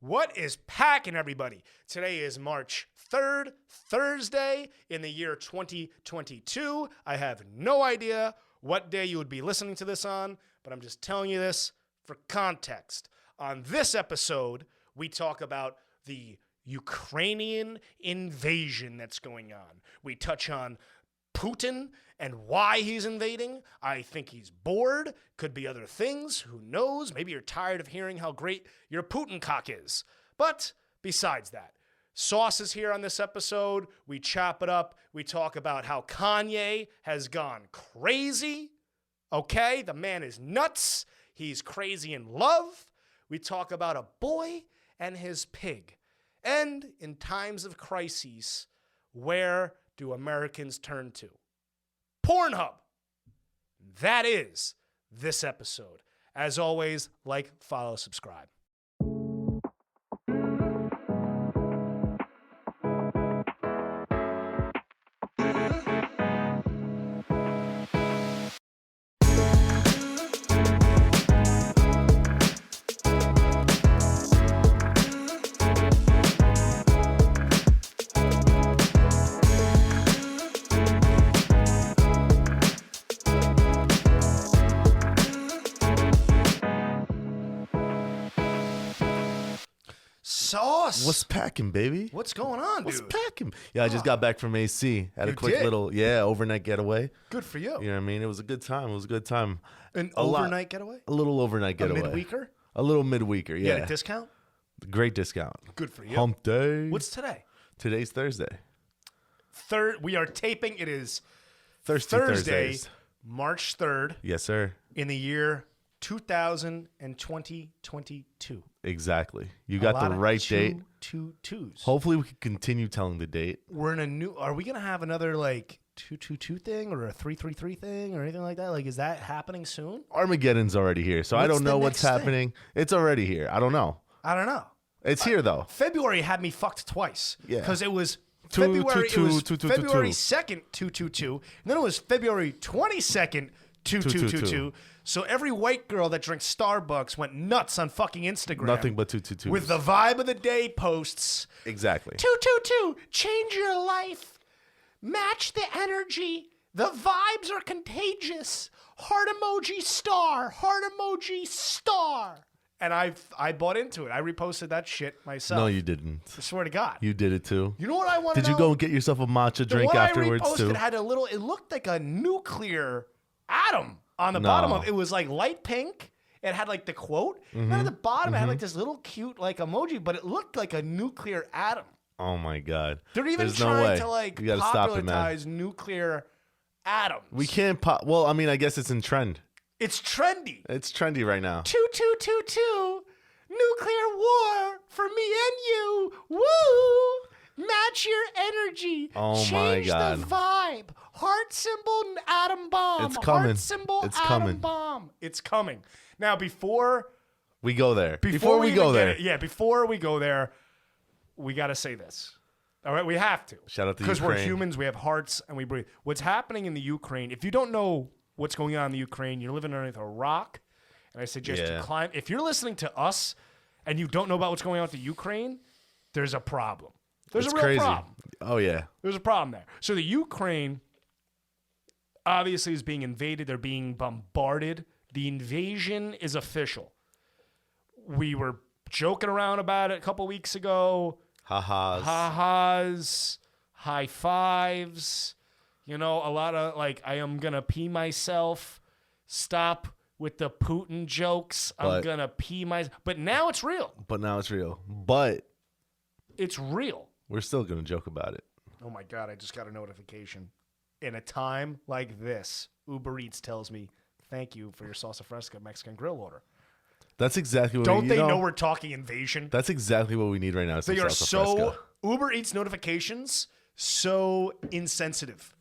What is Pac'n, everybody? Today is March 3rd, Thursday in the year 2022. I have no idea what day you would be listening to this on, but I'm just telling you this for context. On this episode, we talk about the Ukrainian invasion that's going on. We touch on Putin and why he's invading. I think he's bored. Could be other things. Who knows? Maybe you're tired of hearing how great your Putin cock is. But besides that, Sauce is here on this episode. We chop it up. We talk about how Kanye has gone crazy. Okay? The man is nuts. He's crazy in love. We talk about a boy and his pig. And in times of crises, where do Americans turn to? Pornhub. That is this episode. As always, like, follow, subscribe. Sauce. What's packing, baby? What's going on, dude? What's packing? Yeah, I just got back from AC. Had a You quick did? little, overnight getaway. Good for you. You know what I mean? It was a good time. It was a good time. An A lot. overnight getaway? A little overnight A getaway. midweeker? A little midweeker, You yeah. had a discount? Great discount. Good for you. Hump day. What's today? Today's Thursday. We are taping. It is Thursday. Thursday, Thursdays. March 3rd Yes, sir. in the year 2022. Exactly. You got the right date. Two twos. Hopefully, we can continue telling the date. We're in a new. Are we gonna have another like 222 thing or a 333 thing or anything like that? Like, is that happening soon? Armageddon's already here, so I What's don't the know what's next thing? happening. It's already here. I don't know. I don't know. It's here, though. February had me fucked twice. Yeah. Because it was Two, February. two, It was two, two, two, February two. 2nd, 222. And then it was February 22nd, 2222. So every white girl that drinks Starbucks went nuts on fucking Instagram. Nothing but 222. With the vibe of the day posts. Exactly. 222, change your life. Match the energy. The vibes are contagious. Heart emoji star. Heart emoji star. And I bought into it. I reposted that shit myself. No, you didn't. I swear to God. You did it too. You know what I want to know? Did you go and get yourself a matcha drink the one afterwards I reposted too? had a little, it looked like a nuclear atom on the No. bottom of it. It was like light pink. It had like the quote. And then at the bottom, it had like this little cute like emoji, but it looked like a nuclear atom. Oh my god. They're even There's no trying way. to like You gotta stop it, man. popularize nuclear atoms. We can't pop. Well, I mean, I guess it's in trend. It's trendy. It's trendy right now. 2222, nuclear war for me and you. Woo! Match your energy. Oh my Change God. the vibe. Heart symbol, atom bomb. It's coming. Heart symbol, It's atom coming. bomb. It's coming. Now, before We go there. we go even get there. it- before we go there, we got to say this. All right, we have to. Shout out to Because we're Ukraine. humans, we have hearts, and we breathe. What's happening in the Ukraine, if you don't know what's going on in the Ukraine, you're living underneath a rock, and I suggest you Yeah. climb. If you're listening to us and you don't know about what's going on with the Ukraine, there's a problem. There's It's a real crazy. problem. Oh yeah. There's a problem there. So the Ukraine obviously is being invaded. They're being bombarded. The invasion is official. We were joking around about it a couple weeks ago. Ha-has. Ha-has, high fives, a lot of like, I am going to pee myself. Stop with the Putin jokes. I'm But- going to pee myself. But now it's real. But now it's real. But It's real. we're still gonna joke about it. Oh my God, I just got a notification. In a time like this, Uber Eats tells me, thank you for your salsa fresca Mexican grill order. That's exactly what Don't we, they you know we're talking invasion? That's exactly what we need right now. They some are salsa so, fresca. Uber Eats notifications, so insensitive.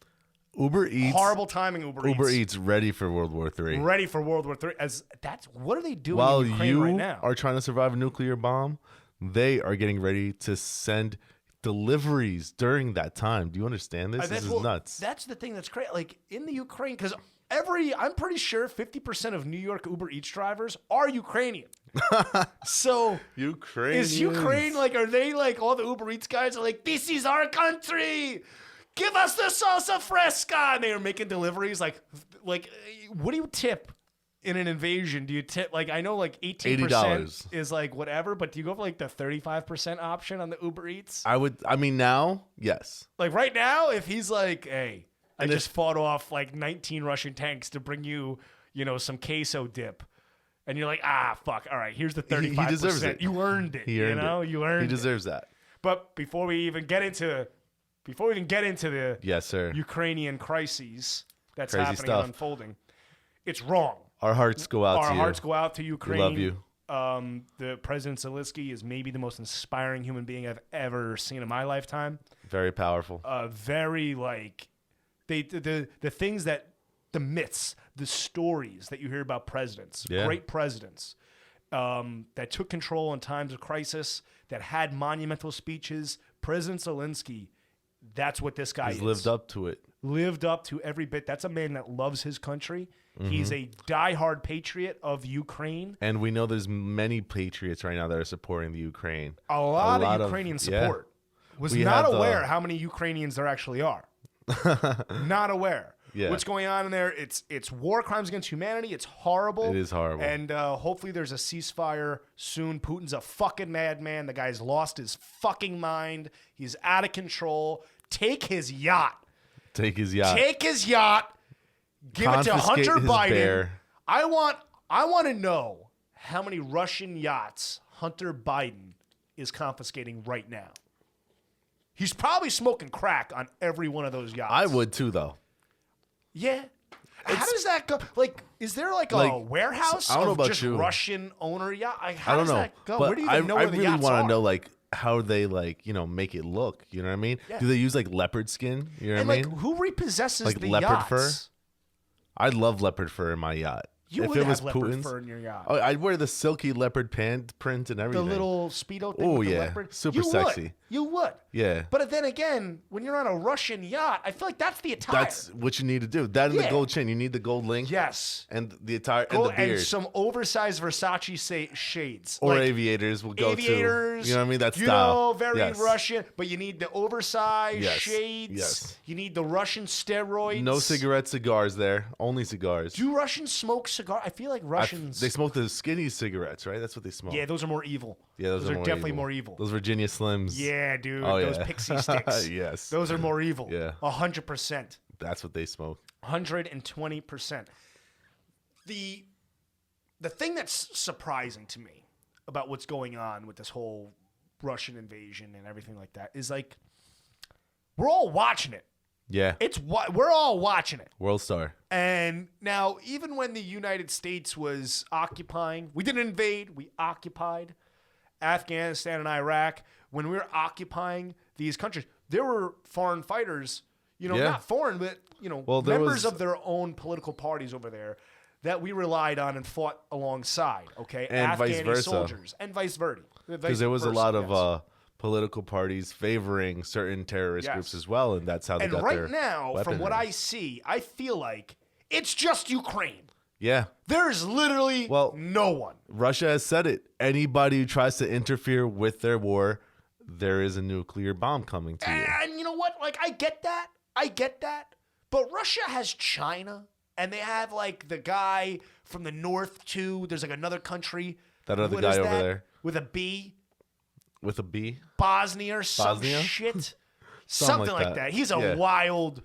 Uber Eats. Horrible timing, Uber Eats. Uber Eats ready for World War III. Ready for World War III. What are they doing While in Ukraine you right now? are trying to survive a nuclear bomb, they are getting ready to send deliveries during that time. Do you understand this? This is nuts. That's the thing that's crazy. Like in the Ukraine, because I'm pretty sure 50% of New York Uber Eats drivers are Ukrainian. So Ukraine is Ukraine like? Are they like all the Uber Eats guys are like, this is our country? Give us the salsa fresca, and they are making deliveries. Like, what do you tip in an invasion? Do you tip like I know like 18% $80 is like whatever, but do you go for like the 35% option on the Uber Eats? I mean, now, yes. Like right now, if he's like, hey, I just fought off like 19 Russian tanks to bring you, some queso dip. And you're like, fuck. All right, here's the 35%. He deserves it. You earned it. He earned it. You earned it. He deserves that. But before we even get into the Yes, sir. Ukrainian crises that's Crazy happening stuff. and unfolding, it's wrong. Our hearts go out to you. Our hearts go out to Ukraine. We love you. The President Zelensky is maybe the most inspiring human being I've ever seen in my lifetime. Very powerful. Very like the things that the myths, the stories that you hear about presidents, great presidents that took control in times of crisis, that had monumental speeches. President Zelensky, that's what this guy is. He's lived up to it. Lived up to every bit. That's a man that loves his country. He's a diehard patriot of Ukraine. And we know there's many patriots right now that are supporting the Ukraine. A lot of Ukrainian support. Was not aware how many Ukrainians there actually are. Not aware. Yeah. What's going on in there? It's war crimes against humanity. It's horrible. It is horrible. And hopefully there's a ceasefire soon. Putin's a fucking madman. The guy's lost his fucking mind. He's out of control. Take his yacht. Take his yacht. Take his yacht. Give it to Hunter Biden. Bear. I want to know how many Russian yachts Hunter Biden is confiscating right now. He's probably smoking crack on every one of those yachts. I would too, though. Yeah. How does that go? Like, is there like a warehouse I don't know of about just you. Russian owner yacht? Like, how I don't does know. that go? But Where do you even know where the really yachts want are? to know like how they make it look. You know what I mean? Yeah. Do they use like leopard skin? You know And what I like, mean? who repossesses Like the leopard yachts? fur? I'd love leopard fur in my yacht. You if would it was have leopard Putin's, fur in your yacht. oh, I'd wear the silky leopard print and The everything. little Speedo thing Oh, with the yeah. leopard. Super You sexy. Would. You would. Yeah. But then again, when you're on a Russian yacht, I feel like that's the attire. That's what you need to do. That and the gold chain. You need the gold link. Yes. And the attire Gold, and the beard. and some oversized Versace shades. Or like aviators will go aviators, to. You know what I mean? That you style. know, very Yes. Russian. But you need the oversized Yes. shades. Yes. You need the Russian steroids. No cigars there. Only cigars. Do Russians smoke cigar? I feel like Russians. They smoke the skinny cigarettes, right? That's what they smoke. Yeah, those are more evil. Yeah, those are more definitely evil. more evil. Those Virginia Slims. Yeah, dude. Oh, those yeah. pixie sticks. Yes. Those are more evil. Yeah. 100%. That's what they smoke. 120%. The thing that's surprising to me about what's going on with this whole Russian invasion and everything like that is like we're all watching it. Yeah. We're all watching it. World Star. And now, even when the United States was occupying, we didn't invade, we occupied Afghanistan and Iraq. When we were occupying these countries, there were foreign fighters, not foreign, but, members of their own political parties over there that we relied on and fought alongside, okay? And vice Afghani versa. soldiers. And vice versa. Because there was a lot of political parties favoring certain terrorist groups as well, and that's how they got their And right now, from what I see, I feel like it's just Ukraine. Yeah. There's literally no one. Russia has said it. Anybody who tries to interfere with their war, there is a nuclear bomb coming to you. And you know what? Like, I get that. But Russia has China, and they have, like, the guy from the north, too. There's, like, another country. That other What guy is over that? there. With a B. With a B? Bosnia or some Bosnia? shit. Something Something like like that. that. He's a Yeah. wild.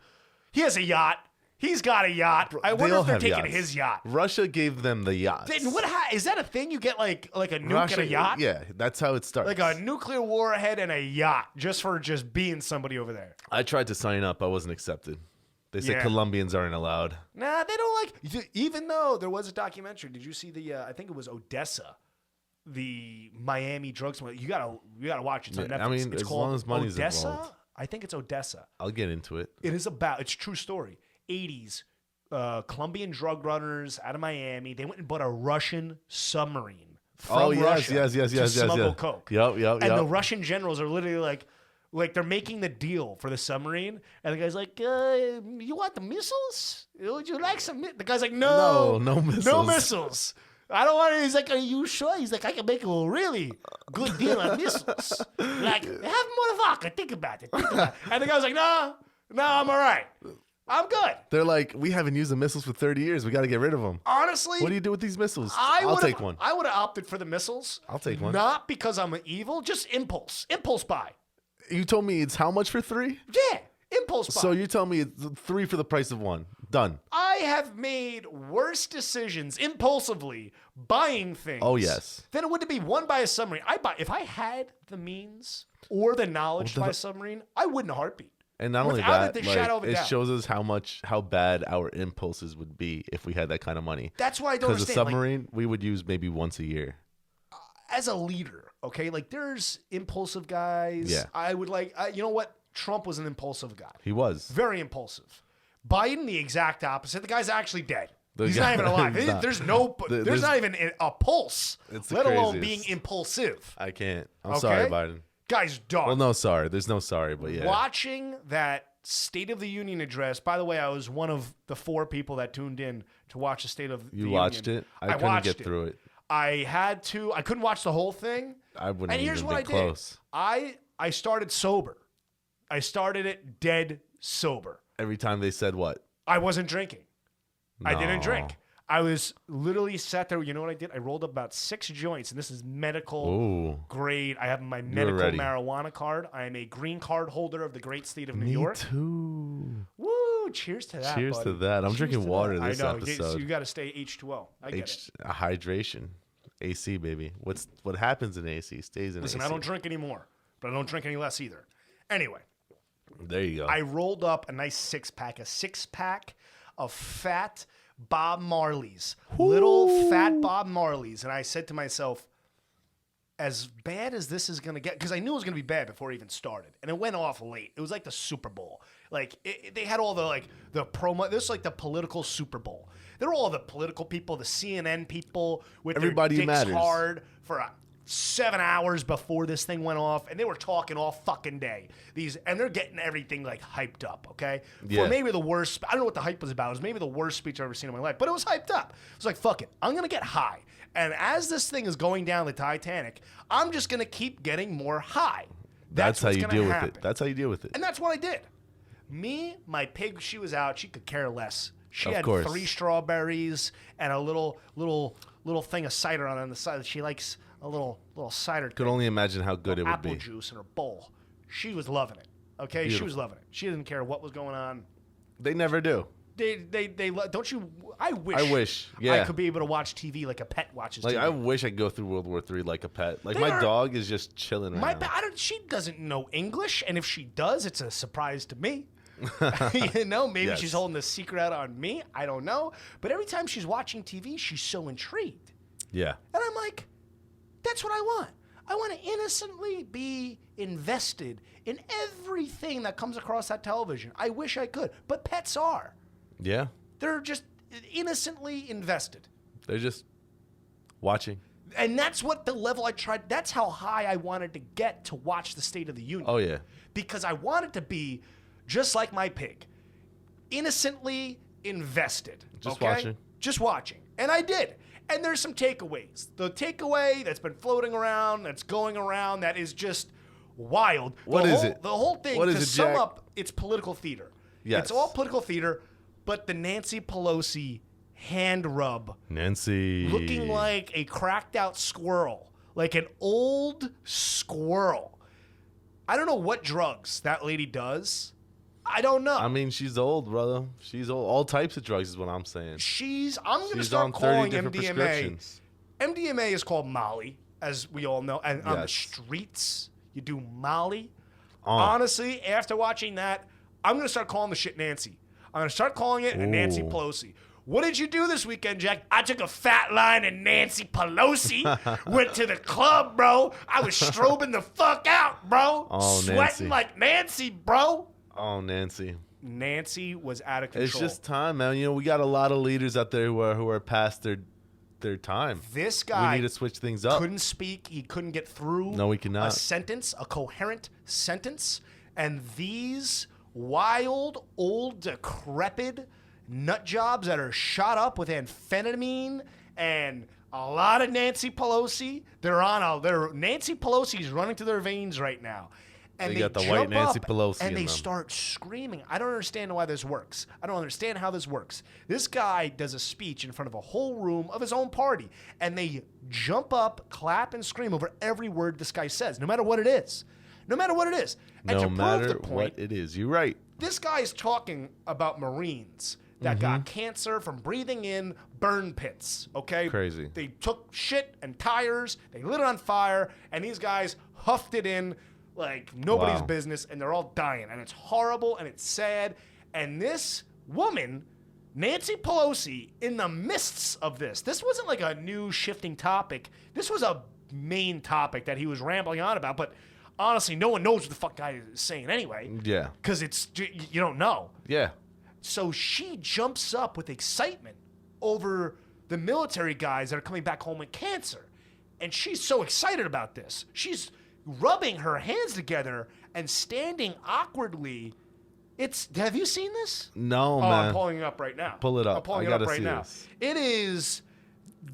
He has a yacht. He's got a yacht. I They wonder all if they're have taking yachts. his yacht. Russia gave them the yachts. Then is that a thing? You get like a nuke and a yacht? Yeah, that's how it starts. Like a nuclear warhead and a yacht just for just being somebody over there. I tried to sign up. I wasn't accepted. They said Yeah. Colombians aren't allowed. Nah, they don't like. Even though there was a documentary, did you see the? I think it was Odessa, the Miami drug smuggler. You gotta watch it. It's on Yeah, Netflix. I mean, it's as called long as money's Odessa. involved. I think it's Odessa. I'll get into it. It's a true story. 80s, Colombian drug runners out of Miami. They went and bought a Russian submarine from Russia to smuggle coke. Yep. And the Russian generals are literally like they're making the deal for the submarine, and the guy's like, "You want the missiles? Would you like some?" The guy's like, "No No missiles. no missiles." I don't want to. He's like, are you sure? He's like, I can make a really good deal on missiles. Like, have motherfucker, think about it. And the guy's like, no, I'm all right. I'm good. They're like, we haven't used the missiles for 30 years. We got to get rid of them. Honestly, What do you do with these missiles? I'll take one. I would have opted for the missiles. I'll take one. Not because I'm evil, just impulse buy. You told me it's how much for 3? Yeah, impulse buy. So you're telling me it's 3 for the price of 1. Done. I have made worse decisions impulsively buying things. Oh, yes. Than it would be one by a submarine. If I had the means or the knowledge to buy a submarine, I wouldn't heartbeat. And not only Without that, shadow of a it doubt. shows us how bad our impulses would be if we had that kind of money. That's why I don't Because a understand. submarine, we would use maybe once a year. As a leader, okay, like there's impulsive guys. Yeah. I would you know what? Trump was an impulsive guy. He was. Very impulsive. Biden, the exact opposite. The guy's actually dead. He's guy- not even alive. he's not. There's not even a pulse, It's the let alone craziest. being impulsive. I can't. I'm Okay? sorry, Biden. Guy's dog. Well, no, sorry. There's no sorry, but yeah. Watching that State of the Union address. By the way, I was one of the 4 people that tuned in to watch the State of the Union. You watched it? I couldn't watched get it. through it. I had to. I couldn't watch the whole thing. I wouldn't And here's even what be I did. close. I started sober. I started it dead sober. Every time they said what? I wasn't drinking. I didn't No. drink. I was literally sat there. You know what I did? I rolled up about 6 joints, and this is medical Ooh. grade. I have my medical ready. marijuana card. I am a green card holder of the great state of New Me York. too. Woo! Cheers to that. Cheers buddy. to that. I'm Cheers drinking to water that. this I know. episode. You got to stay H2O. I get it. Hydration. AC, baby. What happens in AC stays in Listen, AC. I don't drink anymore, but I don't drink any less either. Anyway, There you go. I rolled up a nice 6-pack, of fat Bob Marleys, little fat Bob Marleys, and I said to myself, as bad as this is going to get, because I knew it was going to be bad before it even started, and it went off late. It was like the Super Bowl. Like, they had all the promo. This is like the political Super Bowl. There were all the political people, the CNN people with Everybody their dicks matters. hard for 7 hours before this thing went off, and they were talking all fucking day. And they're getting everything like hyped up, okay? Yeah. For maybe the worst, I don't know what the hype was about. It was maybe the worst speech I've ever seen in my life, but it was hyped up. It was like, fuck it, I'm gonna get high. And as this thing is going down the Titanic, I'm just gonna keep getting more high. That's how what's you gonna deal with happen. it. That's how you deal with it. And that's what I did. My pig, she was out. She could care less. She Of had course. 3 strawberries and a little thing of cider on the side. She likes a little cider. Could only imagine how good it would apple be. juice in her bowl. She was loving it. Okay, she Beautiful. was loving it. She didn't care what was going on. They never do. Don't you? I wish. I wish, I yeah. could be able to watch TV like a pet watches Like TV. I wish I could go through World War III like a pet. Like They my are- dog is just chilling right My now. pa- I don't, she doesn't know English, and if she does, it's a surprise to me. Maybe Yes. she's holding the secret out on me. I don't know. But every time she's watching TV, she's so intrigued. Yeah. And I'm like, that's what I want. I want to innocently be invested in everything that comes across that television. I wish I could, but pets are. Yeah. They're just innocently invested. They're just watching. And that's what the level I tried. That's how high I wanted to get to watch the State of the Union. Oh yeah. Because I wanted to be just like my pig, innocently invested. Just okay? watching. Just watching. And I did. And there's some takeaways. The takeaway that's been floating around, that's going around, that is just wild. What is it? The whole thing, What to is it, sum Jack? up, it's political theater. Yes. It's all political theater, but the Nancy Pelosi hand rub Nancy. looking like a cracked out squirrel, like an old squirrel. I don't know what drugs that lady does. I don't know. I mean, she's old, brother. She's old. All types of drugs is what I'm saying. I'm going to She's start on 30 calling different MDMA. prescriptions. MDMA is called Molly, as we all know. And on the Yes. streets, you do Molly. Oh. Honestly, after watching that, I'm going to start calling the shit Nancy. I'm going to start calling it a Nancy Ooh. Pelosi. What did you do this weekend, Jack? I took a fat line and Nancy Pelosi. Went to the club, bro. I was strobing the fuck out, bro. Oh, Sweating Nancy. like Nancy, bro. Oh, Nancy. Nancy was out of control. It's just time, man. You know, we got a lot of leaders out there who are past their time. This guy We need to switch things up. couldn't speak. He couldn't get through No, he cannot. a sentence, a coherent sentence. And these wild, old, decrepit nut jobs that are shot up with amphetamine and A lot of Nancy Pelosi. Nancy Pelosi's running through their veins right now. And They got the white jump Nancy up Pelosi and in they them. start screaming. I don't understand why this works. I don't understand how this works. This guy does a speech in front of a whole room of his own party, and they jump up, clap, and scream over every word this guy says, no matter what it is. No matter what it is. And No to prove matter the point, what it is. You're right. this guy is talking about Marines that got cancer from breathing in burn pits, okay? Crazy. They took shit and tires, they lit it on fire, and these guys huffed it in like nobody's Wow. business, and they're all dying. And it's horrible, and it's sad. And this woman, Nancy Pelosi, in the midst of this wasn't like a new shifting topic. This was a main topic that he was rambling on about, but honestly, no one knows what the fuck guy is saying anyway. Yeah. Because you don't know. Yeah. So she jumps up with excitement over the military guys that are coming back home with cancer. And she's so excited about this. She's rubbing her hands together and standing awkwardly. Have you seen this? No, Oh, man. I'm pulling it up right now. Pull it up. I'm pulling I it up gotta right see now. this. It is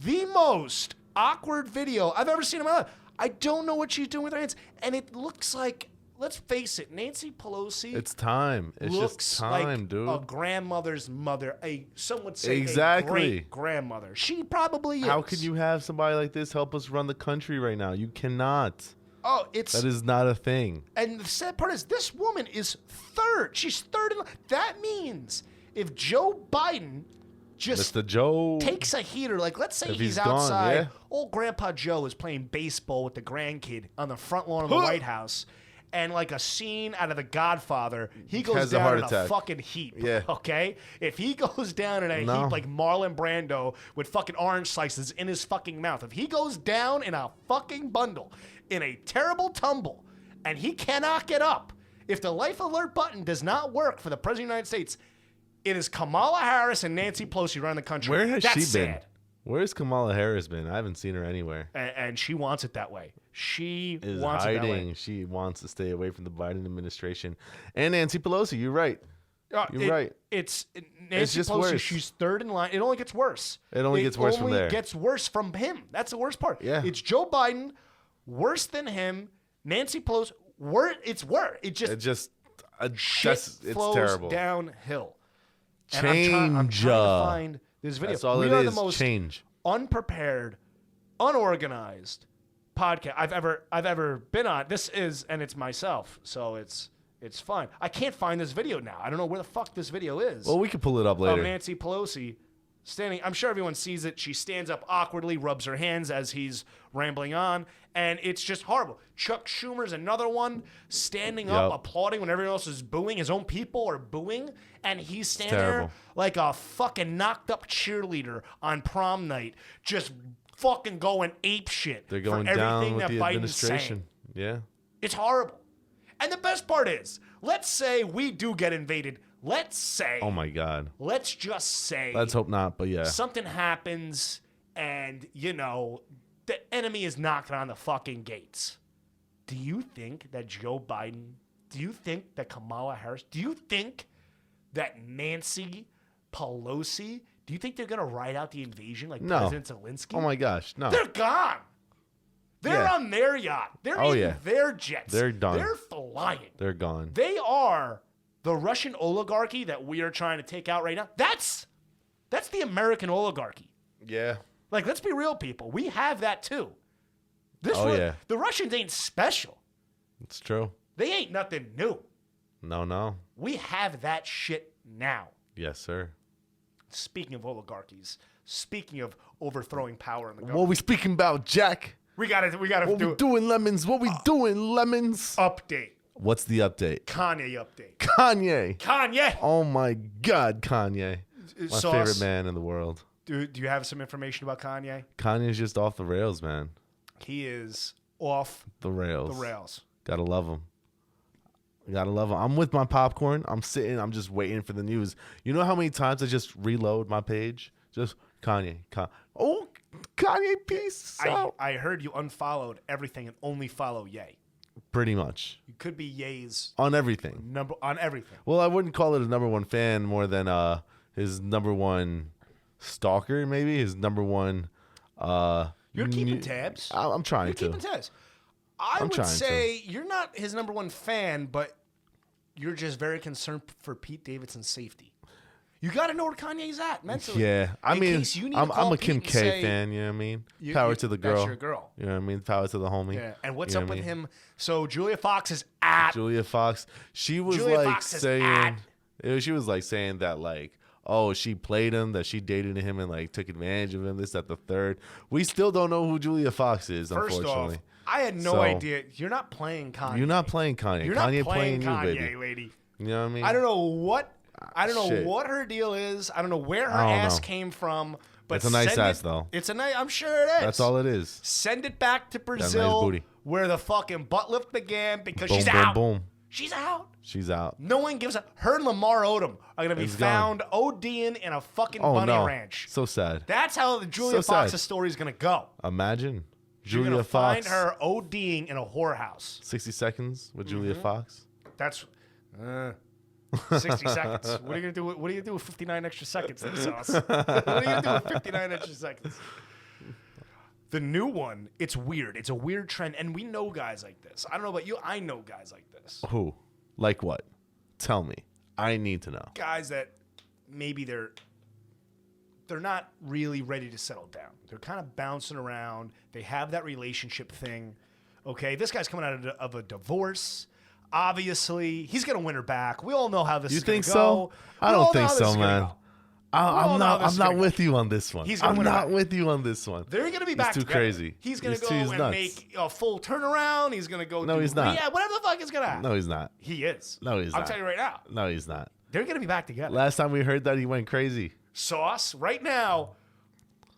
the most awkward video I've ever seen in my life. I don't know what she's doing with her hands. And it looks like, let's face it, Nancy Pelosi It's time. It's looks just time, like dude. a grandmother's mother. Some would say Exactly. a great grandmother. She probably is. How could you have somebody like this help us run the country right now? You cannot. Oh, That is not a thing. and the sad part is this woman is third. She's third in line. That means if Joe Biden just Mr. Joe. takes a heater, like let's say If he's he's gone, outside, yeah. old Grandpa Joe is playing baseball with the grandkid on the front lawn of the White House, and like a scene out of The Godfather, he goes Has a down heart in a attack. fucking heap. Yeah. Okay? If he goes down in a No. heap like Marlon Brando with fucking orange slices in his fucking mouth, if he goes down in a fucking bundle, in a terrible tumble, and he cannot get up, if the life alert button does not work for the President of the United States, it is Kamala Harris and Nancy Pelosi running the country. Where has That's she sad. been? Where's Kamala Harris been? I haven't seen her anywhere. And she wants it that way. She Is wants it that way. hiding. She wants to stay away from the Biden administration. And Nancy Pelosi, you're right. You're right. It's Nancy just Pelosi. worse. She's third in line. It only gets worse. It only gets worse from there. It only gets worse from him. That's the worst part. Yeah. It's Joe Biden, worse than him. Nancy Pelosi, it's worse. It just shit it's flows terrible. downhill. And Change. I'm trying to find this video. That's all We it are is. the most Change. unprepared, unorganized podcast I've ever been on. This is, and it's myself, so it's fine. I can't find this video now. I don't know where the fuck this video is. Well, we can pull it up Of later. Nancy Pelosi standing. I'm sure everyone sees it. She stands up awkwardly, rubs her hands as he's rambling on, and it's just horrible. Chuck Schumer's another one, standing up, Yep. applauding when everyone else is booing. His own people are booing, and he's standing there terrible. like a fucking knocked up cheerleader on prom night, just fucking going ape shit. They're going for everything down with that the Biden's saying. administration. Yeah. It's horrible. And the best part is, let's say we do get invaded. Let's say. Oh my God. Let's just say. Let's hope not, but yeah. Something happens and, the enemy is knocking on the fucking gates. Do you think that Joe Biden, do you think that Kamala Harris, do you think that Nancy Pelosi, do you think they're going to ride out the invasion like No. President Zelensky? Oh my gosh. No. They're gone. They're Yeah. on their yacht. They're Oh, in yeah. their jets. They're done. They're flying. They're gone. They are the Russian oligarchy that we are trying to take out right now. That's the American oligarchy. Yeah. Like, let's be real, people. We have that too. Yeah. The Russians ain't special. It's true. They ain't nothing new. No. We have that shit now. Yes, sir. Speaking of oligarchies, speaking of overthrowing power in the What government, we speaking about, Jack? we gotta What do we doing, lemons? What we doing, lemons? update. What's the update? Kanye update. Kanye. Kanye. Oh my God, Kanye. My Sauce. favorite man in the world. Do you have some information about Kanye? Kanye's just off the rails, man. He is off The rails. the rails. Gotta love him. Gotta love him. I'm with my popcorn. I'm sitting. I'm just waiting for the news. You know how many times I just reload my page? Just Kanye. Oh, Kanye, peace out. I heard you unfollowed everything and only follow Ye. Pretty much. You could be Ye's On everything. number on everything. Well, I wouldn't call it a number one fan more than his number one stalker, maybe his number one You're keeping tabs. I'm trying You're to. keeping tabs. I would say you're not his number one fan, but you're just very concerned for Pete Davidson's safety. You got to know where Kanye's at mentally. Yeah, I mean, I'm a Kim Pete K fan. You know what I mean? Power to the girl. That's your girl. You know what I mean? Power to the homie. Yeah. And what's up with him? So Julia Fox is at. Julia Fox. She was she was like saying that like, oh, she played him, that she dated him and like took advantage of him. This, that, the third. We still don't know who Julia Fox is. First Unfortunately, off, I had no idea. You're not playing Kanye. You're not playing Kanye. You're Kanye not playing you, Kanye, baby. lady. You know what I mean? I don't know what. I don't know Shit. what her deal is. I don't know where her ass came from. But it's a nice ass, though. It's a nice. I'm sure it is. That's all it is. Send it back to Nice Brazil, booty. where the fucking butt lift began, because Boom, she's boom, out. boom. She's out. She's out. No one gives a. Her and Lamar Odom are gonna be He's found ODing in a fucking bunny ranch. So sad. That's how the Julia Fox's story is gonna go. Imagine You're Julia gonna Fox. find her ODing in a whorehouse. 60 seconds with Julia Fox. That's 60 seconds. What are you gonna do? What are you gonna do with 59 extra seconds? Then, Sauce? What are you gonna do with 59 extra seconds? The new one, it's weird. It's a weird trend, and we know guys like this. I don't know about you. I know guys like this. Who? Like what? Tell me. I need to know. Guys that maybe they're not really ready to settle down. They're kind of bouncing around. They have that relationship thing. Okay, this guy's coming out of a divorce. Obviously, he's gonna win her back. We all know how this is gonna go. You think so? I don't think so, man. I'm not with you on this one. I'm not with you on this one. They're going to be back too together. crazy. He's going to go and make a full turnaround. He's going to go No, he's not. Yeah, whatever the fuck is going to happen. No, he's not. He is. No, he's not. I'm telling you right now. No, he's not. They're going to be back together. Last time we heard that, he went crazy. Sauce, right now,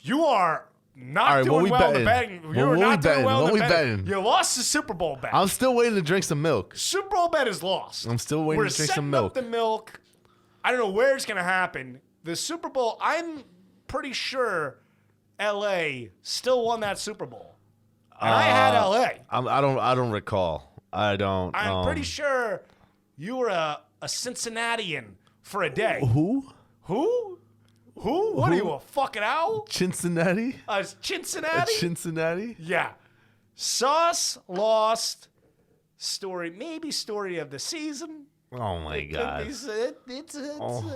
you are not All right, doing well in the betting. You're not doing well in the betting. You lost the Super Bowl bet. I'm still waiting to drink some milk. Super Bowl bet is lost. I'm still waiting to drink some milk. We're setting up the milk. I don't know where it's going to happen. The Super Bowl, I'm pretty sure LA still won that Super Bowl. And I had LA. I don't recall. I'm pretty sure you were a Cincinnatian for a day. Who? What are you, a fucking owl? Cincinnati? A Cincinnati? Cincinnati? Yeah. Sauce lost. Maybe story of the season. Oh my God!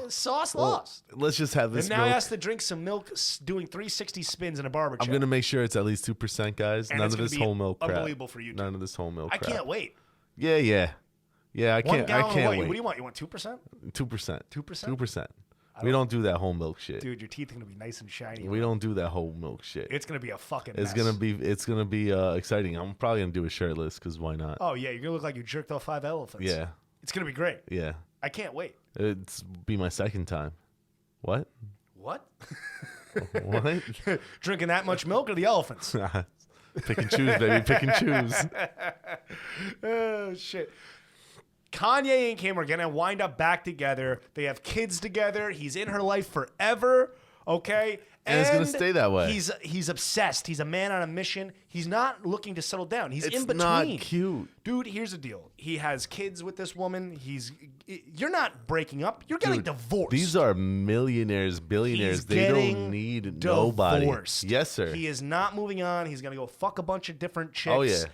Sauce lost. Let's just have this. And now he has to drink some milk, doing 360 spins in a barber chair. I'm gonna make sure it's at least 2%, guys. And None of this whole milk crap. Unbelievable for you. None of this whole milk. I can't wait. Yeah. I can't. I can't wait. What do you want? You want 2%? 2%. 2%? 2%. We don't do that whole milk shit. Dude, your teeth are gonna be nice and shiny. We don't do that whole milk shit. It's gonna be a fucking mess. It's gonna be exciting. I'm probably gonna do it shirtless because why not? Oh yeah, you're gonna look like you jerked off 5 elephants. Yeah. It's gonna be great. Yeah. I can't wait. It's be my second time. What? What? What? Drinking that much milk or the elephants? Pick and choose, baby. Pick and choose. Oh shit. Kanye and Kim are gonna wind up back together. They have kids together. He's in her life forever. Okay, and it's gonna stay that way. He's obsessed. He's a man on a mission. He's not looking to settle down. He's in between. It's not cute, dude. Here's the deal. He has kids with this woman. You're not breaking up. You're getting divorced. These are millionaires, billionaires. They don't need nobody. Yes, sir. He is not moving on. He's gonna go fuck a bunch of different chicks. Oh yeah.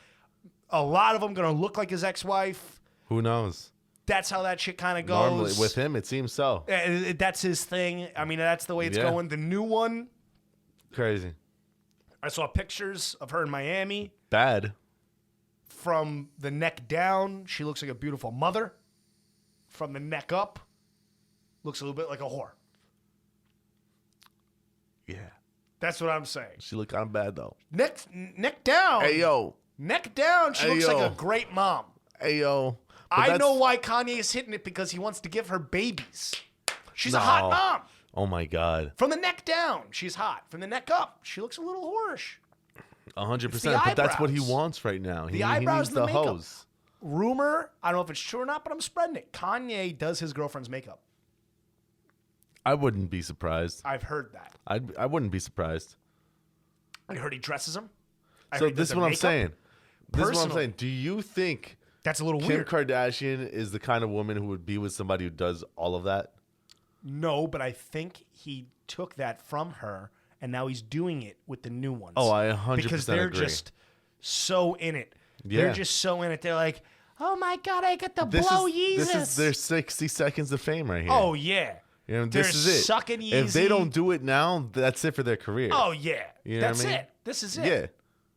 A lot of them gonna look like his ex-wife. Who knows? That's how that shit kind of goes. Normally, with him, it seems so. That's his thing. I mean, that's the way it's going. The new one. Crazy. I saw pictures of her in Miami. Bad. From the neck down, she looks like a beautiful mother. From the neck up, looks a little bit like a whore. Yeah. That's what I'm saying. She look kind of bad, though. Neck down. Hey, yo. Neck down, she looks like a great mom. Hey, yo. I know why Kanye is hitting it, because he wants to give her babies. She's a hot mom. Oh, my God. From the neck down, she's hot. From the neck up, she looks a little whorish. 100%. But that's what he wants right now. The eyebrows he needs and the makeup. hose. Rumor, I don't know if it's true or not, but I'm spreading it. Kanye does his girlfriend's makeup. I wouldn't be surprised. I've heard that. I wouldn't be surprised. I heard he dresses them. So this is what I'm saying. This is what I'm saying. Do you think... That's a little weird. Kim Kardashian is the kind of woman who would be with somebody who does all of that? No, but I think he took that from her and now he's doing it with the new ones. Oh, I 100% because they're agree. just so in it. Yeah. They're just so in it. They're like, oh my God, I get to This blow is, Yeezus. This is their 60 seconds of fame right here. Oh yeah. You know, They're this is it. sucking If they Yeezy. don't do it now, that's it for their career. Oh yeah. You know That's what I mean? it. This is it. Yeah.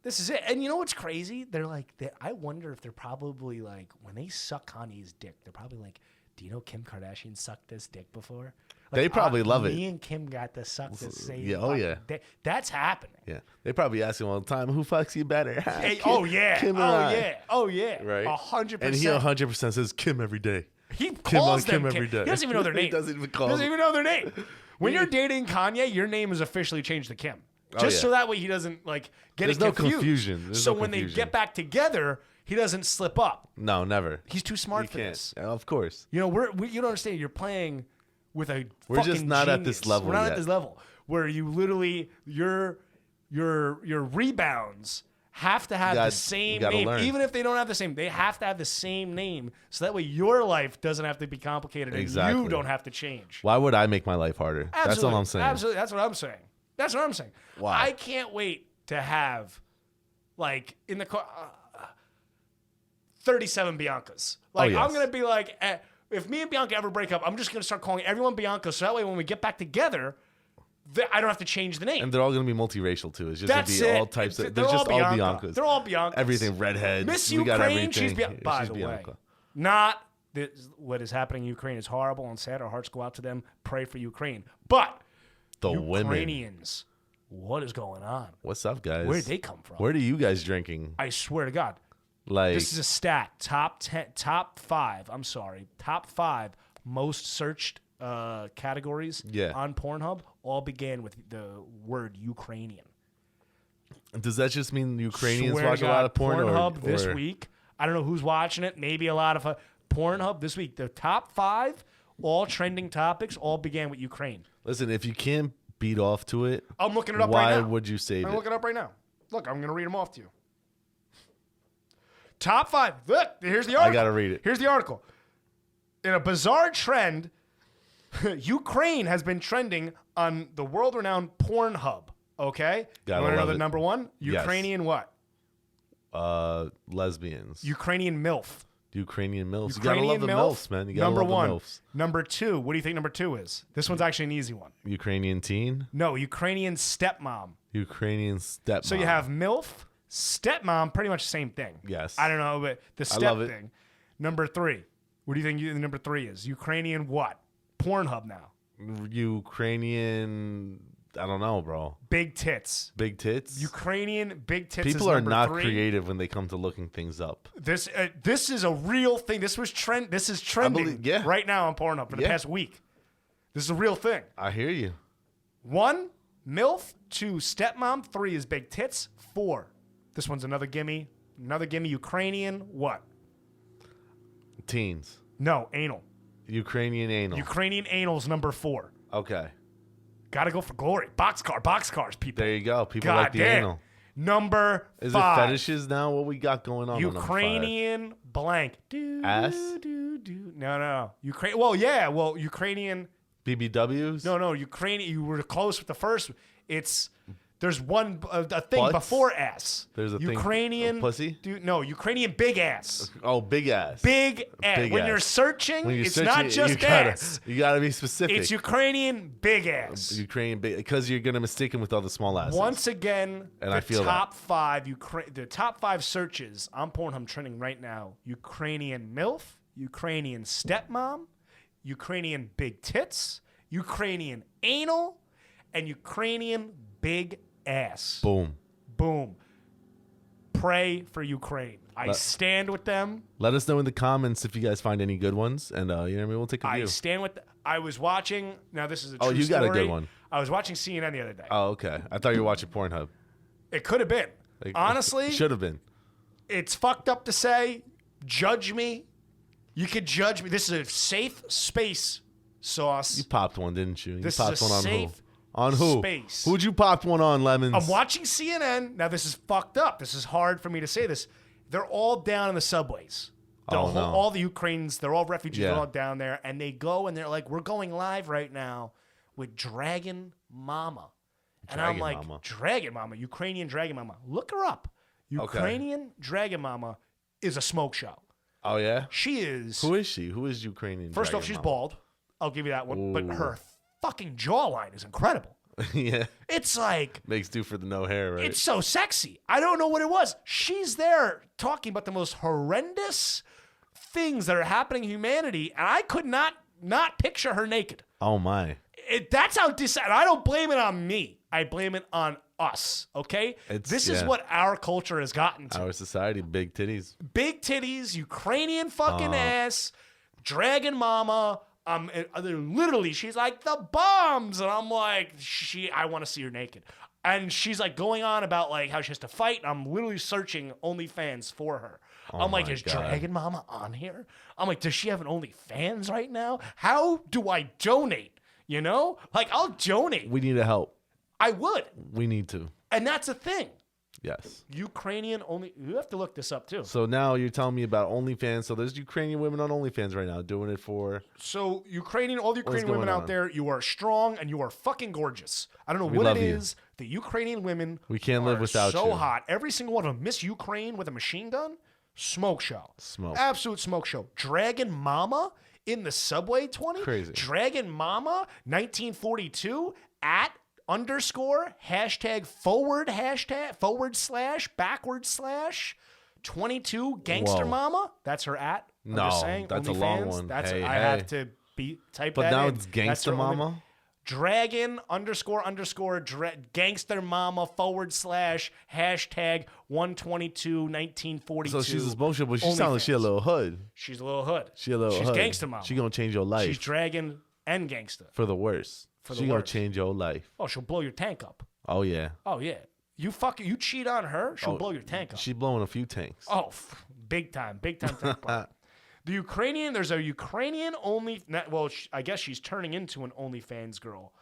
This is it. And you know what's crazy? They're like, I wonder if they're probably like, when they suck Kanye's dick, they're probably like, do you know Kim Kardashian sucked this dick before? Like, They probably love it. Me and Kim got to suck the same. Yeah, oh, yeah. dick. That's happening. Yeah. They probably ask him all the time, who fucks you better? Hey, Kim- oh yeah. Kim or Oh I? yeah. Oh yeah. Right. 100%. And he 100% says Kim every day. He Kim calls on them Kim Kim. every day. He doesn't even know their name. He doesn't even call Doesn't them. even know their name. When you're dating Kanye, your name is officially changed to Kim. Just yeah. so that way he doesn't like get There's it no confused. confusion. There's so no when they confusion. get back together, he doesn't slip up. No, never. He's too smart You for can't. this. Yeah, of course. You know, you don't understand. You're playing with a We're fucking just not at this genius. level We're not yet. at this level where you literally your rebounds have to have the same gotta name, learn. even if they don't have the same. They have to have the same name, so that way your life doesn't have to be complicated and Exactly. you don't have to change. Why would I make my life harder? Absolutely. That's all I'm saying. Absolutely, that's what I'm saying. That's what I'm saying. Why? I can't wait to have, like, in the car, 37 Biancas. Like, yes. I'm gonna be like, if me and Bianca ever break up, I'm just gonna start calling everyone Bianca, so that way when we get back together, I don't have to change the name. And they're all going to be multiracial, too. It's just going That's to be all it. types of... They're They're just all Bianca. Biancas. They're all Biancas. Everything, redheads. Miss we got Ukraine, everything. she's by the way, Bianca. not this, what is happening in Ukraine is horrible and sad. Our hearts go out to them. Pray for Ukraine. But The women. Ukrainians, what is going on? What's up, guys? Where did they come from? Where are you guys drinking? I swear to God. Like, This is a stat. Top 5 most searched categories Yeah. on Pornhub all began with the word Ukrainian. does that just mean Ukrainians Swear to watch a God, lot of porn? Pornhub this or- week. I don't know who's watching it. Maybe a lot of Pornhub this week. The top 5 all trending topics all began with Ukraine. Listen, if you can't beat off to it, I'm looking it up why right now. would you save I'm it? looking it up right now. Look, I'm going to read them off to you. Top 5. Look, here's the article. I gotta read it. Here's the article. In a bizarre trend, Ukraine has been trending on the world-renowned Pornhub. Okay? Gotta you want to know love the it. number one? Yes. Ukrainian what? Lesbians. Ukrainian MILF. Ukrainian MILFs. Ukrainian you gotta love the MILFs, man. You gotta number love one. the MILFs. Number 2. What do you think number 2 is? This one's actually an easy one. Ukrainian teen. No, Ukrainian stepmom. Ukrainian stepmom. So you have MILF, stepmom, pretty much the same thing. Yes. I don't know, but the I step love it. thing. Number 3. What do you think number 3 is? Ukrainian what? Pornhub now. Ukrainian. I don't know, bro. Big tits. Big tits. Ukrainian big tits. People is are number not 3. creative when they come to looking things up. This is a real thing. This is trending yeah. right now on Pornhub for the Yeah. past week. This is a real thing. I hear you. 1, MILF. 2, stepmom. 3 is big tits. 4. This one's another gimme. Another gimme. Ukrainian what? Teens. No, anal. Ukrainian anal. Ukrainian anal's number 4. Okay. Gotta go for glory. Boxcars, people. There you go. People God like the damn. anal. Number Is 5. it fetishes now? What we got going on? Ukrainian blank. Ass? No. Ukraine. Well, yeah. Well, Ukrainian. BBWs? No. Ukrainian. You were close with the first. There's one a thing Butts? before ass. There's a thing- Ukrainian a pussy? No, Ukrainian big ass. Oh, big ass. Big ass. Big When ass. you're searching, When you're it's searching, not just ass. You gotta be specific. It's Ukrainian big ass. Ukrainian big, because you're gonna mistake him with all the small asses. Once again, And the I feel top 5 the top 5 searches on Pornhub trending right now: Ukrainian MILF, Ukrainian stepmom, Ukrainian big tits, Ukrainian anal, and Ukrainian big ass. Boom. Boom. Pray for Ukraine. I stand with them. Let us know in the comments if you guys find any good ones, and you know what I mean. We'll take a I view. stand with. I was watching. Now this is a true Oh, you got a story. good one. I was watching CNN the other day. Oh, okay. I thought you were watching Pornhub. It could have been. Like, Honestly, should have been. it's fucked up to say. Judge me. You could judge me. This is a safe space, Sauce. You popped one, didn't you? You This is popped a one on safe who? On who? space. Who'd you pop one on, Lemons? I'm watching CNN. Now, this is fucked up. This is hard for me to say this. They're all down in the subways. Oh, no. All the Ukrainians, they're all refugees. Yeah. They're all down there. And they go and they're like, we're going live right now with Dragon Mama. And I'm Dragon like, Mama. Dragon Mama, Ukrainian Dragon Mama. Look her up. Ukrainian Dragon Mama is a smoke show. Oh, yeah? She is. Who is she? Who is Ukrainian First off, Dragon she's Mama? bald. I'll give you that one. But Ooh. her fucking jawline is incredible. Yeah. It's like, Makes do for the no hair, right? it's so sexy. I don't know what it was. She's there talking about the most horrendous things that are happening in humanity, and I could not picture her naked. Oh, my. That's how and I don't blame it on me. I blame it on us, okay? This is what our culture has gotten to. Our society, big titties. Big titties, Ukrainian fucking ass, Dragon Mama. Literally, she's like, the bombs. And I'm like, I want to see her naked. And she's like going on about like how she has to fight. And I'm literally searching OnlyFans for her. I'm like, is Dragon Mama on here? I'm like, does she have an OnlyFans right now? How do I donate? You know? Like, I'll donate. We need to help. I would. We need to. And that's a thing. Yes. Ukrainian only. You have to look this up too. So now you're telling me about OnlyFans. So there's Ukrainian women on OnlyFans right now doing it for. So all the Ukrainian women out there, you are strong and you are fucking gorgeous. I don't know what love it you. is. The Ukrainian women. We can't live without so you. hot. Every single one of them. Miss Ukraine with a machine gun. Smoke show. Smoke. Absolute smoke show. Dragon Mama in the subway 20. Crazy. Dragon Mama 1942 at _# // 22 Gangster Whoa. Mama. That's her at. I'm No, just saying, that's a OnlyFans. long one. That's Hey, I hey. have to type But that now in. it's That's Gangster her only- Mama. Dragon _ Gangster Mama / # 122 1942. So she's a smoke show, but she sounds like she a OnlyFans. little hood. She's a little hood. She a little She's hood. Gangster Mama. She gonna change your life She's dragon and gangster. for the worse. For the She gonna worse. change your life. Oh, she'll blow your tank up. Oh yeah. Oh yeah. You cheat on her, she'll blow your tank up. She blowing a few tanks. Oh, big time tank bomb. There's a Ukrainian I guess she's turning into an OnlyFans girl,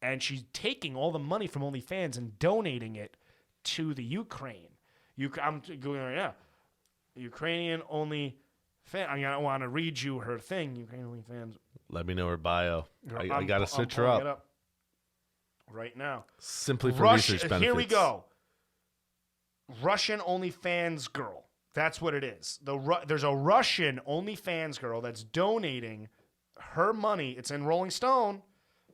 and she's taking all the money from OnlyFans and donating it to the Ukraine. I'm going right now. Ukrainian OnlyFans. I want to read you her thing. Ukrainian OnlyFans. Let me know her bio. I gotta search her pulling up. it up right now. Simply for Russia, research benefits. here we go. Russian OnlyFans girl. That's what it is. There's a Russian OnlyFans girl that's donating her money. It's in Rolling Stone,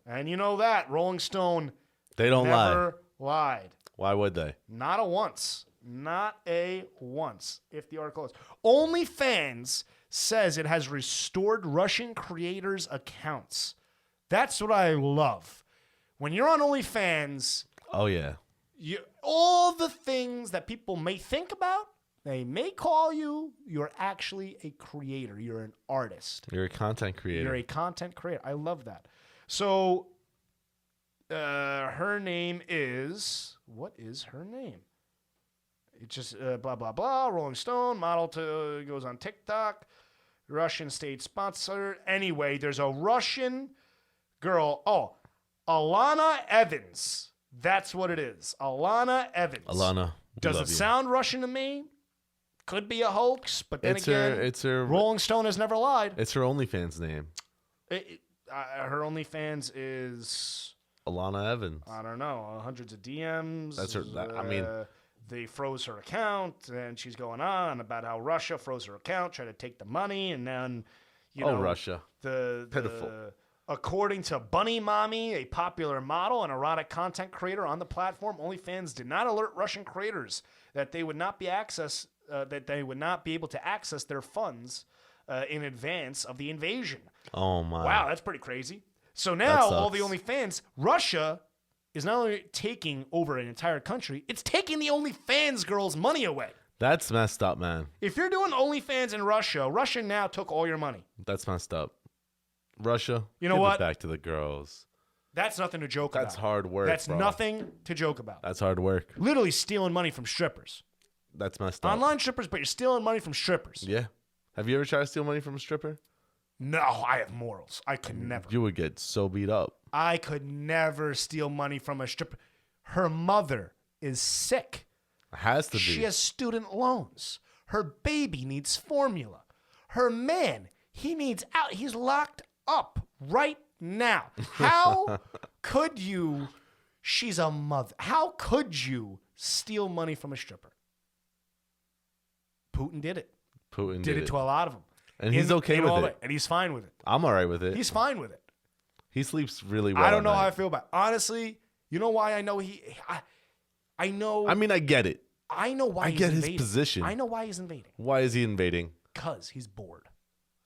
and you know that Rolling Stone They don't lie. never lied. Why would they? Not a once. Not a once. If the article is OnlyFans says it has restored Russian creators' accounts. That's what I love. When you're on OnlyFans, Oh yeah. all the things that people may think about, they may call you, you're actually a creator. You're an artist. You're a content creator. You're a content creator. I love that. So her name is, what is her name? It's just blah, blah, blah. Rolling Stone, model goes on TikTok. Russian state sponsor. Anyway, there's a Russian girl. Oh, Alana Evans. That's what it is. Alana Evans. Alana. Does it sound Russian to me? Could be a hoax, but then It's her. Rolling Stone has never lied. It's her OnlyFans name. Her OnlyFans is, Alana Evans. I don't know, hundreds of DMs. That's her. I mean, they froze her account, and she's going on about how Russia froze her account, tried to take the money, and then, Russia. Pitiful. According to Bunny Mommy, a popular model and erotic content creator on the platform, OnlyFans did not alert Russian creators that they would not be able to access their funds in advance of the invasion. Oh my! Wow, that's pretty crazy. So now all the OnlyFans, Russia is not only taking over an entire country, it's taking the OnlyFans girls' money away. That's messed up, man. If you're doing OnlyFans in Russia, Russia now took all your money. That's messed up. Russia, you know give what? It back to the girls. That's nothing to joke about. That's hard work. That's bro. nothing to joke about. That's hard work. Literally stealing money from strippers. That's messed up. Online strippers, but you're stealing money from strippers. Yeah. Have you ever tried to steal money from a stripper? No, I have morals. I could never. You would get so beat up. I could never steal money from a stripper. Her mother is sick. It has to be. She has student loans. Her baby needs formula. Her man, he needs out. He's locked up right now. How could you She's a mother. How could you steal money from a stripper? Putin did it. Putin did it to a lot of them. And he's okay with it. And he's fine with it. I'm all right with it. He's fine with it. He sleeps really well. I don't know how I feel about it. Honestly, you know why I know I know. I mean, I get it. I know why he's invading. His position. I know why he's invading. Why is he invading? Because he's bored.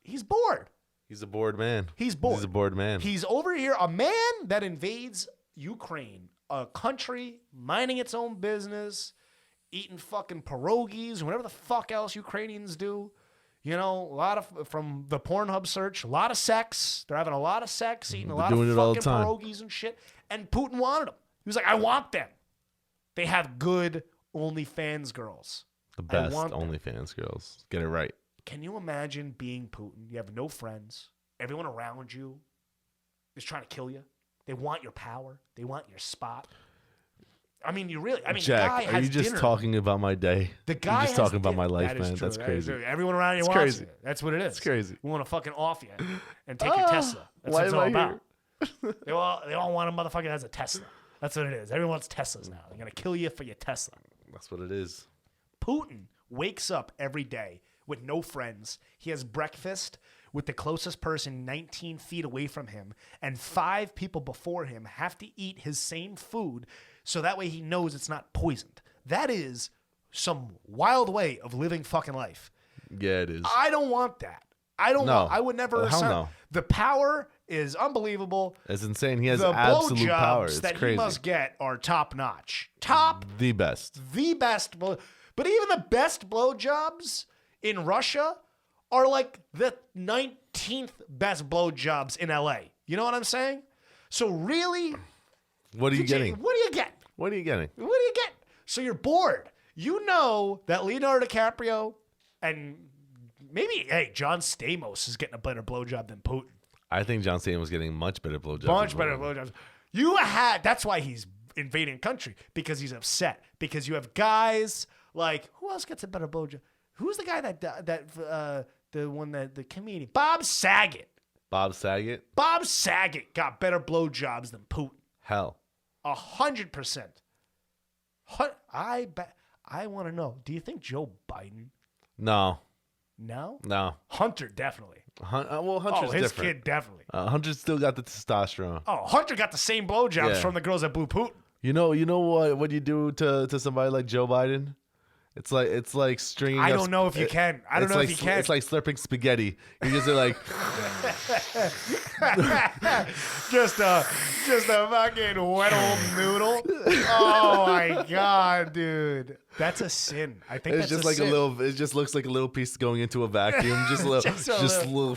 He's bored. He's a bored man. He's bored. He's a bored man. He's over here, a man that invades Ukraine, a country minding its own business, eating fucking pierogies, whatever the fuck else Ukrainians do. You know, a lot of, from the Pornhub search, a lot of sex. They're having a lot of sex, eating a lot of fucking pierogies and shit. And Putin wanted them. He was like, I want them. They have good OnlyFans girls. The best OnlyFans girls. Get it right. Can you imagine being Putin? You have no friends. Everyone around you is trying to kill you. They want your power. They want your spot. I mean, Jack, the guy has are you just dinner. Talking about my day? The guy You're just talking about my life, that man. True. That's crazy. Everyone around you it's wants crazy. you. That's what it is. It's crazy. We want to fucking off you and take your Tesla. That's what it's all about. They all want a motherfucker that has a Tesla. That's what it is. Everyone wants Teslas now. They're going to kill you for your Tesla. That's what it is. Putin wakes up every day with no friends. He has breakfast with the closest person 19 feet away from him, and 5 people before him have to eat his same food so that way he knows it's not poisoned. That is some wild way of living fucking life. Yeah, it is. I don't want that. I don't want, I would never. Hell no. The power is unbelievable. It's insane. He has the absolute power. Blowjobs It's that crazy. he must get are top notch. The best. The best. But even the best blowjobs in Russia are like the 19th best blowjobs in LA. You know what I'm saying? So really, what are you getting? What are you getting? What are you getting? What do you get? So you're bored. You know that Leonardo DiCaprio and maybe, John Stamos is getting a better blowjob than Putin. I think John Cena was getting much better blowjobs. Much better blowjobs. That's why he's invading a country, because he's upset. Because you have guys like, who else gets a better blowjob? Who's the guy the comedian? Bob Saget. Bob Saget? Bob Saget got better blowjobs than Putin. Hell. 100%. I want to know, do you think Joe Biden? No. No? No. Hunter, definitely. Well, Hunter's his different. kid, definitely. Hunter's still got the testosterone. Oh, Hunter got the same blowjobs from the girls that blew Putin. You know what you do to somebody like Joe Biden? It's like stringing. I don't know if you can. I don't know if you can. It's like slurping spaghetti. You just are like, just a fucking wet old noodle. Oh my god, dude, that's a sin. I think it's that's just like sin. a little. It just looks like a little piece going into a vacuum. Just a little.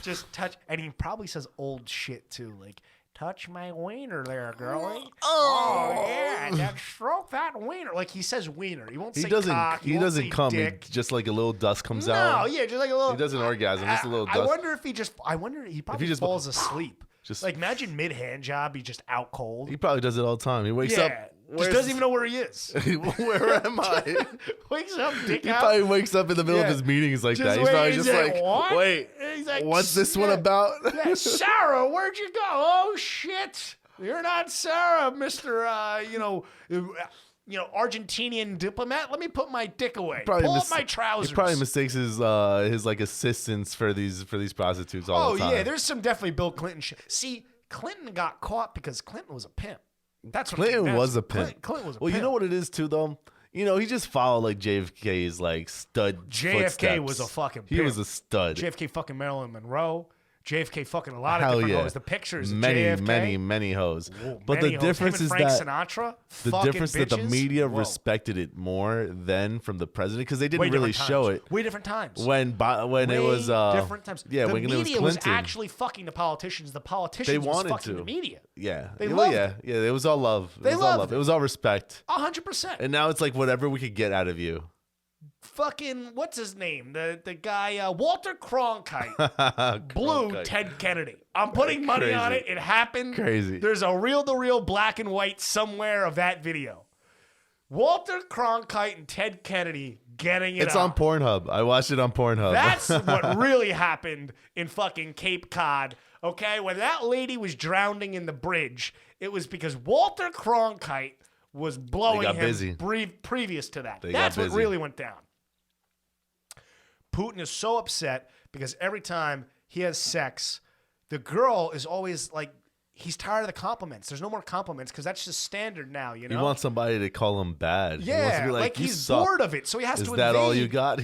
Just touch, and he probably says old shit too, like. Touch my wiener there, girlie. Oh yeah, that stroke that wiener. Like he says wiener. He won't say doesn't. cock. He doesn't say come. dick. Just like a little dust comes No, out. yeah, just like a little. He doesn't orgasm. Just a little dust. I wonder if he just. He probably just falls asleep. Just like imagine mid hand job, he's just out cold. He probably does it all the time. He wakes up. Just doesn't even know where he is. Where am I? Wakes up, dick He out. probably wakes up in the middle of his meetings like that. He's probably just like, what? wait, He's like, what's this one about? Yeah, Sarah, where'd you go? Oh shit, you're not Sarah, Mister. Argentinian diplomat. Let me put my dick away. Pull up my trousers. He probably mistakes his like assistants for these prostitutes all the time. Oh yeah, there's some definitely Bill Clinton shit. See, Clinton got caught because Clinton was a pimp. That's what Clinton was a pimp. Clinton was a well, pimp. You know what it is too, though. You know, he just followed like JFK's like stud. JFK footsteps. was a fucking pimp. He was a stud. JFK fucking Marilyn Monroe. JFK fucking a lot of Hell different yeah. hoes. The pictures many, of JFK. many hoes. Whoa, but many the hoes. difference Him is and Frank that Sinatra, the difference that the bitches. media Whoa. respected it more than from the president because they didn't Way really different show times. it Way different times. when it was different times. Yeah, the when media it was Clinton. actually fucking the politicians. The politicians They was wanted fucking to. the media. Yeah, They well, loved yeah, it. yeah. It was all love. They it was all loved love. it. It was all respect. 100%. And now it's like whatever we could get out of you. Fucking what's his name? The guy Walter Cronkite blew Cronkite. Ted Kennedy. I'm putting money on it. It happened. Crazy. There's a reel-to-reel black and white somewhere of that video. Walter Cronkite and Ted Kennedy getting it It's on up. Pornhub. I watched it on Pornhub. That's what really happened in fucking Cape Cod. Okay, when that lady was drowning in the bridge, it was because Walter Cronkite was blowing got him busy. Previous to that. They That's got what busy. really went down. Putin is so upset because every time he has sex, the girl is always like, he's tired of the compliments. There's no more compliments because that's just standard now, you know? He wants somebody to call him bad. He wants to Yeah, be like "You he's suck." bored of it, so he has Is to that invade. all you got?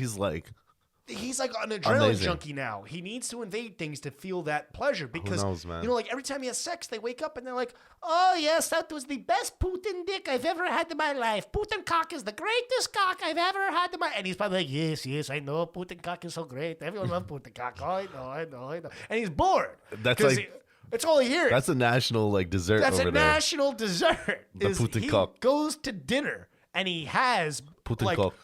He's like an adrenaline Amazing. junkie now. He needs to invade things to feel that pleasure because knows, man? you know, like every time he has sex, they wake up and they're like, "Oh yes, that was the best Putin dick I've ever had in my life. Putin cock is the greatest cock I've ever had in my." And he's probably like, "Yes, I know. Putin cock is so great. Everyone loves Putin cock. Oh, I know. And he's bored. That's 'Cause like- that's all he hears. that's a national like dessert That's over a there. national dessert. The Putin he cock. goes to dinner and he has Putin like, cock.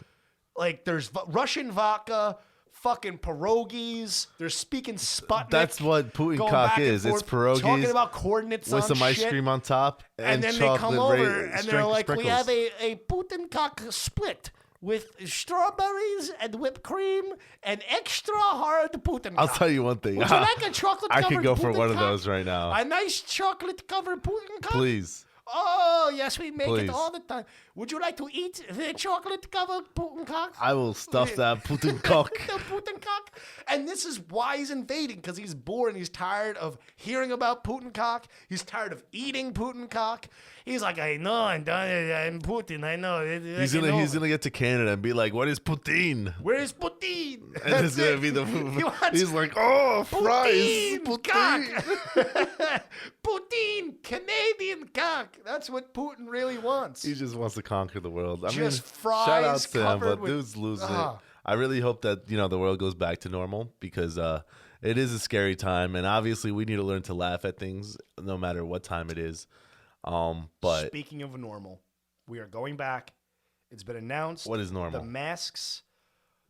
like there's Russian vodka, fucking pierogies. They're speaking Sputnik. That's what Putin going cock back and is. It's forth, pierogies talking about coordinates with on some ice shit. cream on top And then they chocolate come over and they're strength like, sprinkles. "We have a Putin cock split with strawberries and whipped cream and extra hard Putin I'll cock. tell you one thing. Would you like a chocolate I covered could go for Putin one of cock? those right now. A nice chocolate covered Putin cock? Please. Oh, yes, we make Please. it all the time. Would you like to eat the chocolate-covered Putin cock? I will stuff that Putin cock. The Putin cock. And this is why he's invading, because he's bored and he's tired of hearing about Putin cock. He's tired of eating Putin cock. He's like, "I know, I'm Putin, I know." He's gonna get to Canada and be like, "What is Putin?" Where is Putin? And it's gonna be the He wants he's like, "Oh, fries, Putin cock. Putin, Canadian cock. That's what Putin really wants. He just wants to conquer the world. I Just mean, fries shout out to him, covered but with- dude's losing Ah. it. I really hope that the world goes back to normal because it is a scary time, and obviously we need to learn to laugh at things no matter what time it is. But Speaking of normal, we are going back. It's been announced. What is normal? The masks.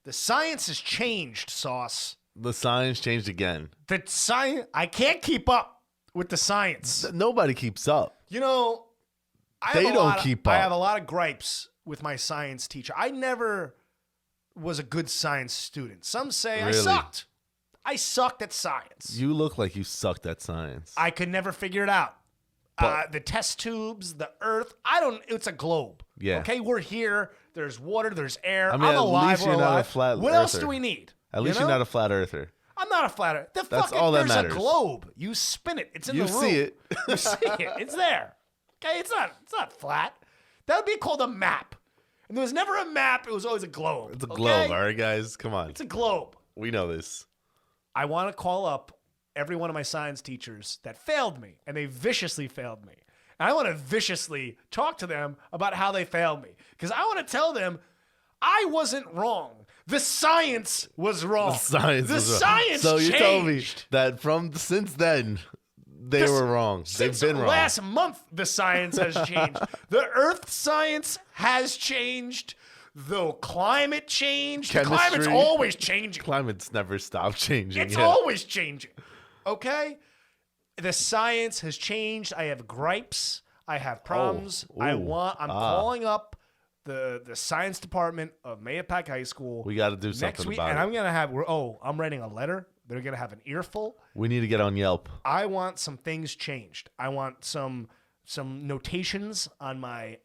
The science has changed, Sauce. the science changed again. The science. I can't keep up with the science. Nobody keeps up. You know, They don't keep I up. have a lot of gripes with my science teacher. I never was a good science student. Some say I Really? sucked. I sucked at science. You look like you sucked at science. I could never figure it out. But- The test tubes, the Earth. It's a globe. Yeah. Okay, we're here. There's water. There's air. I mean, I'm at alive. least We're you're not a alive. flat What else earther. do we need? At least You you're know? not a flat earther. I'm not a flat earth. That's all that there's matters. a globe. You spin it. It's in You the room. see it. You see it. It's there. Okay, it's not flat. That would be called a map. And there was never a map. It was always a globe. It's a okay? globe, all right, guys. Come on. It's a globe. We know this. I want to call up every one of my science teachers that failed me, and they viciously failed me. And I want to viciously talk to them about how they failed me, because I want to tell them I wasn't wrong. The science was wrong. Science. The was wrong. science So you told me changed. that since then they This- were wrong. They've Since been wrong. last month, the science has changed. The Earth science has changed. The climate changed. The climate's Chemistry. always changing. Climate's never stopped changing. It's yeah. always changing. Okay? The science has changed. I have gripes. I have problems. Ooh. I'm calling up the science department of Mayapack High School. We got to do next something week, about and it. I'm gonna have. I'm writing a letter. They're gonna have an earful. We need to get on Yelp. I want some things changed. I want some notations on my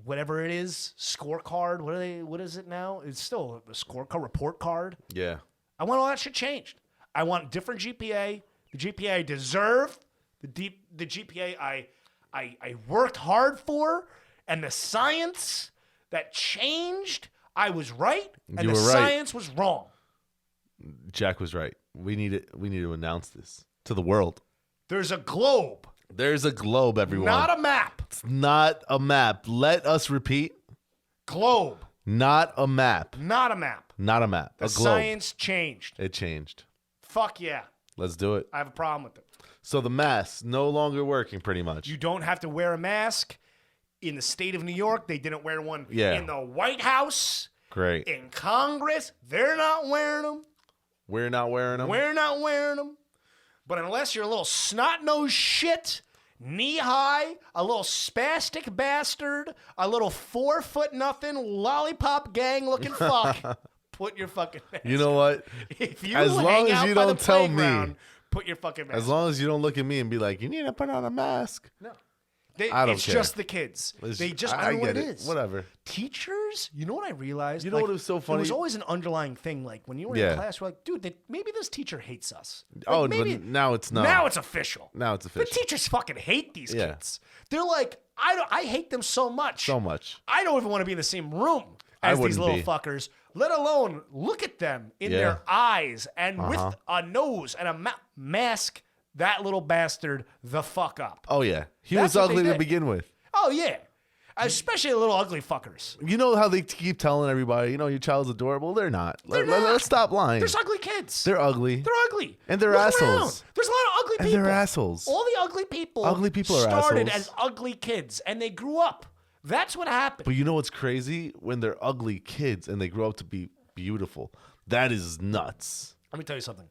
whatever it is, scorecard. What is it now? It's still a scorecard, report card. Yeah. I want all that shit changed. I want different GPA. The GPA I deserve. The GPA I worked hard for, and the science that changed. I was right, and You the were right. science was wrong. Jack was right. We need to announce this to the world. There's a globe, There's a globe, everyone. not a map. It's not a map. Let us repeat. Globe, Not a map. not a map. Not a map. The A globe. science changed. It changed. Fuck yeah. Let's do it. I have a problem with it. So the mask no longer working pretty much. You don't have to wear a mask. In the state of New York, they didn't wear one. Yeah. In the White House, Great. in Congress, they're not wearing them. We're not wearing them. We're not wearing them. But unless you're a little snot-nosed shit knee high, a little spastic bastard, a little 4 foot nothing lollipop gang looking fuck, put your fucking mask You know what? If you As long hang as out you by don't the tell me. playground, put your fucking mask As long as you don't look at me and be like, you need to put on a mask. No. I don't it's care. just the kids. They just, I don't know what it is. Whatever. Teachers, you know what I realized? You know what was so funny? It was always an underlying thing. Like when you were in class, you're like, dude, maybe this teacher hates us. Like, maybe, but now it's not. Now it's official. Now it's The official. teachers fucking hate these kids. They're like, I hate them so much. So much. I don't even want to be in the same room as these little be. fuckers, let alone look at them in their eyes and with a nose and a mask that little bastard the fuck up. Oh, yeah. He That's was what they ugly to did. begin with. Oh, yeah. Especially the little ugly fuckers. You know how they keep telling everybody, your child's adorable? They're not. Let's stop lying. There's ugly kids. They're ugly. They're ugly. And they're Look assholes. around. There's a lot of ugly And people. they're assholes. All the ugly people. Ugly people are started assholes. as ugly kids, and they grew up. That's what happened. But you know what's crazy? When they're ugly kids and they grow up to be beautiful. That is nuts. Let me tell you something.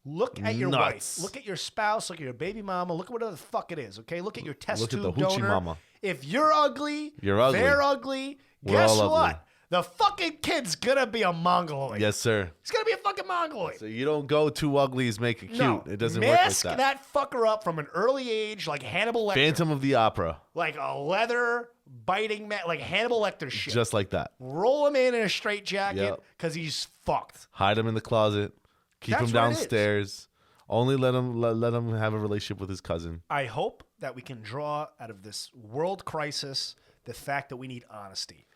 Look at your Nuts. wife. Look at your spouse. Look at your baby mama. Look at whatever the fuck it is, okay? Look at your test Look at tube the hoochie donor. mama. If you're ugly, You're ugly. they're ugly. We're Guess all what? ugly. The fucking kid's gonna be a mongoloid. Yes, sir. He's gonna be a fucking mongoloid. So you don't go two uglies, make it cute. No. It doesn't work like Mask that. that fucker up from an early age like Hannibal Lecter. Phantom of the Opera. Like a leather biting like Hannibal Lecter shit. Just like that. Roll him in a straitjacket Yep. because he's fucked. Hide him in the closet. Keep That's him what it is. downstairs. Only let him have a relationship with his cousin. I hope that we can draw out of this world crisis the fact that we need honesty.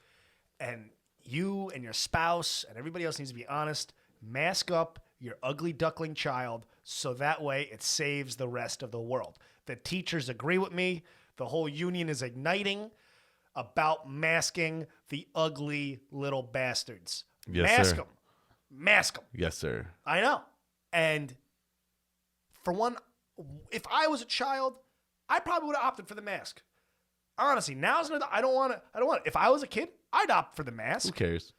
And you and your spouse and everybody else needs to be honest. Mask up your ugly duckling child so that way it saves the rest of the world. The teachers agree with me. The whole union is igniting about masking the ugly little bastards. Yes, Mask sir. them. Mask them. Yes, sir. I know. And for one, if I was a child, I probably would have opted for the mask. Honestly, now's another. I don't want it. If I was a kid, I'd opt for the Who mask. cares?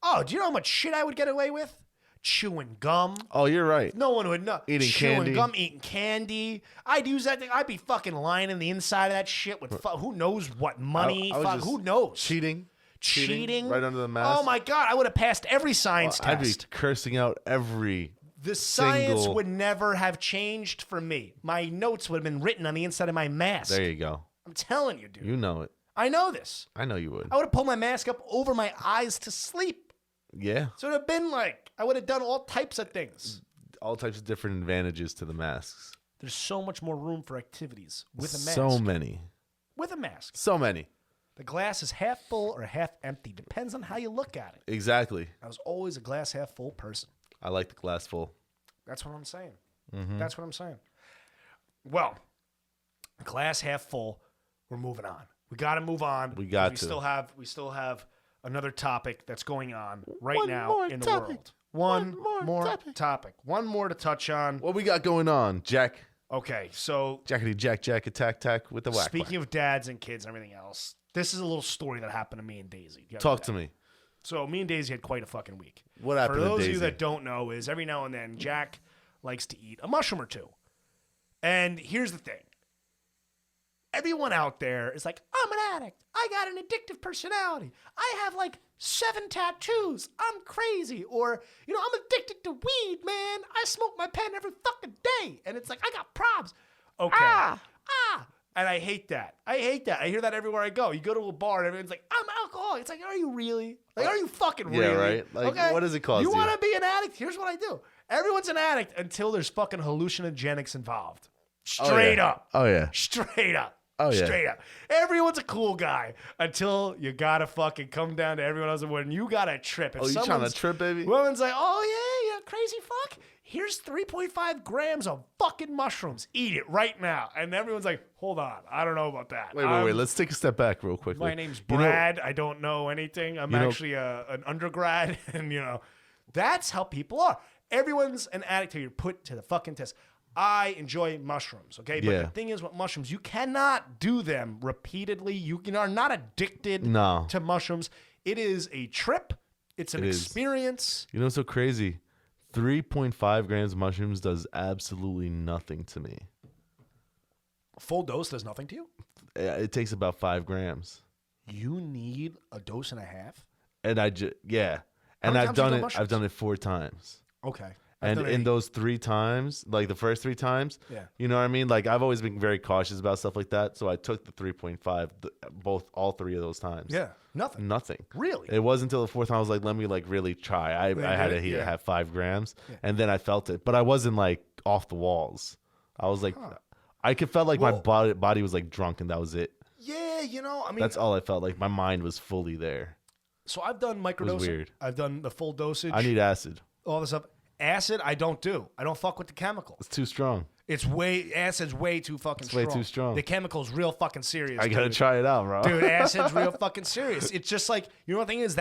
Oh, do you know how much shit I would get away with? Chewing gum. Oh, you're right. No one would know. Eating Chewing candy. gum, eating candy. I'd use that thing. I'd be fucking lying in the inside of that shit with who knows what money. I was Fuck, just who knows? Cheating. Cheating. Right under the mask. Oh my God, I would have passed every science I'd be test. cursing out every. The science single- would never have changed for me. My notes would have been written on the inside of my mask. There you go. I'm telling you, dude. You know it. I know this. I know you would. I would have pulled my mask up over my eyes to sleep. Yeah. So it would have been like, I would have done all types of things. All types of different advantages to the masks. There's so much more room for activities with a mask. So many. With a mask. So many. The glass is half full or half empty. Depends on how you look at it. Exactly. I was always a glass half full person. I like the glass full. That's what I'm saying. Mm-hmm. That's what I'm saying. Well, glass half full. We're moving on. We got to move on. We got We to. still have another topic that's going on right One now more in the topic. world. One One more more topic. One more to touch on. What we got going on, Jack? Okay, so Jackety Jack attack with the whack. speaking of dads and kids and everything else, this is a little story that happened to me and Daisy. the other Talk day. to me. So me and Daisy had quite a fucking week. What happened For to those of Daisy? you that don't know, is every now and then Jack likes to eat a mushroom or two. And here's the thing. Everyone out there is like, I'm an addict. I got an addictive personality. I have like 7 tattoos. I'm crazy. Or, I'm addicted to weed, man. I smoke my pen every fucking day. And it's like, I got problems. Okay. And I hate that. I hear that everywhere I go. You go to a bar and everyone's like, I'm alcoholic. It's like, are you really? Like, are you fucking really? Yeah, right. Like, what does it cause You you? want to be an addict? Here's what I do. Everyone's an addict until there's fucking hallucinogenics involved. Straight up. Oh yeah. Straight up. Oh, yeah. Straight up. Everyone's a cool guy until you gotta fucking come down to everyone else. And when you got a trip. If Oh, you trying to someone's- trip, baby? Woman's like, oh yeah, crazy fuck. Here's 3.5 grams of fucking mushrooms. Eat it right now. And everyone's like, hold on. I don't know about that. Wait. Let's take a step back real quickly. My name's You know- Brad. I don't know anything. I'm actually an undergrad. And, that's how people are. Everyone's an addict till you're put to the fucking test. I enjoy mushrooms, okay? But Yeah. the thing is with mushrooms, you cannot do them repeatedly. You are not addicted No. to mushrooms. It is a trip. It's an It is. experience. You know what's so crazy? 3.5 grams of mushrooms does absolutely nothing to me. Full dose does nothing to you? It takes about 5 grams. You need a dose and a half? And yeah. And many I've times have you done done it. mushrooms? I've done it 4 times. Okay. And in those 3 times, like the first 3 times, Yeah. you know what I mean? Like I've always been very cautious about stuff like that. So I took the 3.5, all 3 of those times. Yeah. Nothing. Nothing. Really? It wasn't until the 4th time I was like, let me like really try. I had to have 5 grams, and then I felt it, but I wasn't like off the walls. I was like, I could felt like my body was like drunk, and that was it. Yeah, you know, I mean, That's all I felt like. My mind was fully there. So I've done microdosing. Weird. I've done the full dosage. I need acid. all this stuff. Acid, I don't do. I don't fuck with the chemicals. It's too strong. Acid's way too fucking strong. Way too strong. The chemical's real fucking serious. I gotta try it out, bro. Dude, acid's real fucking serious. It's just like, you know what the thing is?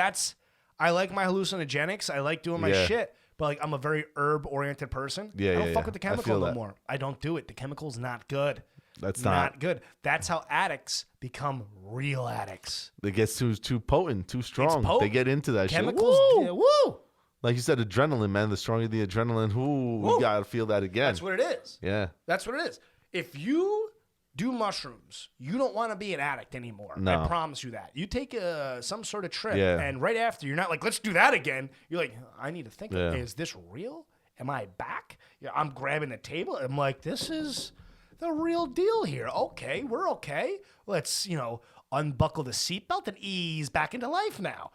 I like my hallucinogenics. I like doing my shit. But like, I'm a very herb-oriented person. I don't fuck with the chemical no more. I don't do it. The chemical's not good. That's not good. That's how addicts become real addicts. It gets too potent, too strong. They get into that chemicals, shit. Woo! Woo! Like you said, adrenaline, man. The stronger the adrenaline, we gotta feel that again. That's what it is. Yeah. That's what it is. If you do mushrooms, you don't want to be an addict anymore. No. I promise you that. You take some sort of trip, Yeah. and right after, you're not like, let's do that again. You're like, I need to think, Yeah. is this real? Am I back? Yeah, I'm grabbing the table. I'm like, this is the real deal here. Okay, we're okay. Let's, unbuckle the seatbelt and ease back into life now.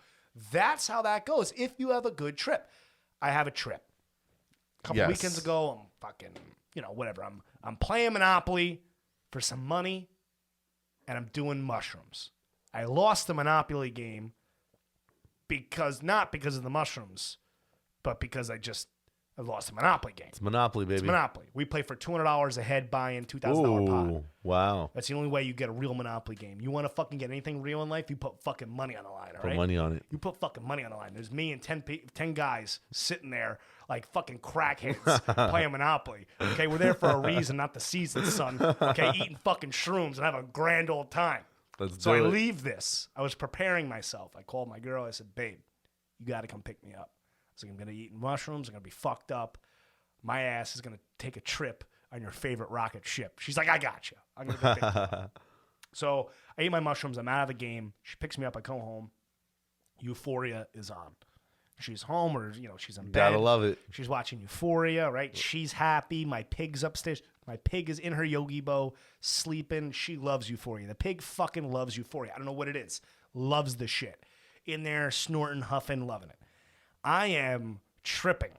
That's how that goes if you have a good trip. I have a trip. A couple weekends ago, I'm fucking, whatever. I'm playing Monopoly for some money, and I'm doing mushrooms. I lost the Monopoly game not because of the mushrooms, but because I lost the Monopoly game. It's Monopoly, baby. It's Monopoly. We play for $200 a head buying $2,000 pot. Wow. That's the only way you get a real Monopoly game. You want to fucking get anything real in life, you put fucking money on the line, all right? Put money on it. You put fucking money on the line. There's me and 10 guys sitting there like fucking crackheads playing Monopoly. Okay, we're there for a reason, not the season, son. Okay, eating fucking shrooms and having a grand old time. So I leave this. I was preparing myself. I called my girl. I said, babe, you got to come pick me up. I was like, I'm going to eat mushrooms. I'm going to be fucked up. My ass is going to take a trip on your favorite rocket ship. She's like, I got you. I'm going to go pick you up. So I eat my mushrooms. I'm out of the game. She picks me up. I come home. Euphoria is on. She's home or, she's in bed. Gotta love it. She's watching Euphoria, right? She's happy. My pig's upstairs. My pig is in her Yogi Bo, sleeping. She loves Euphoria. The pig fucking loves Euphoria. I don't know what it is. Loves the shit. In there, snorting, huffing, loving it. I am tripping,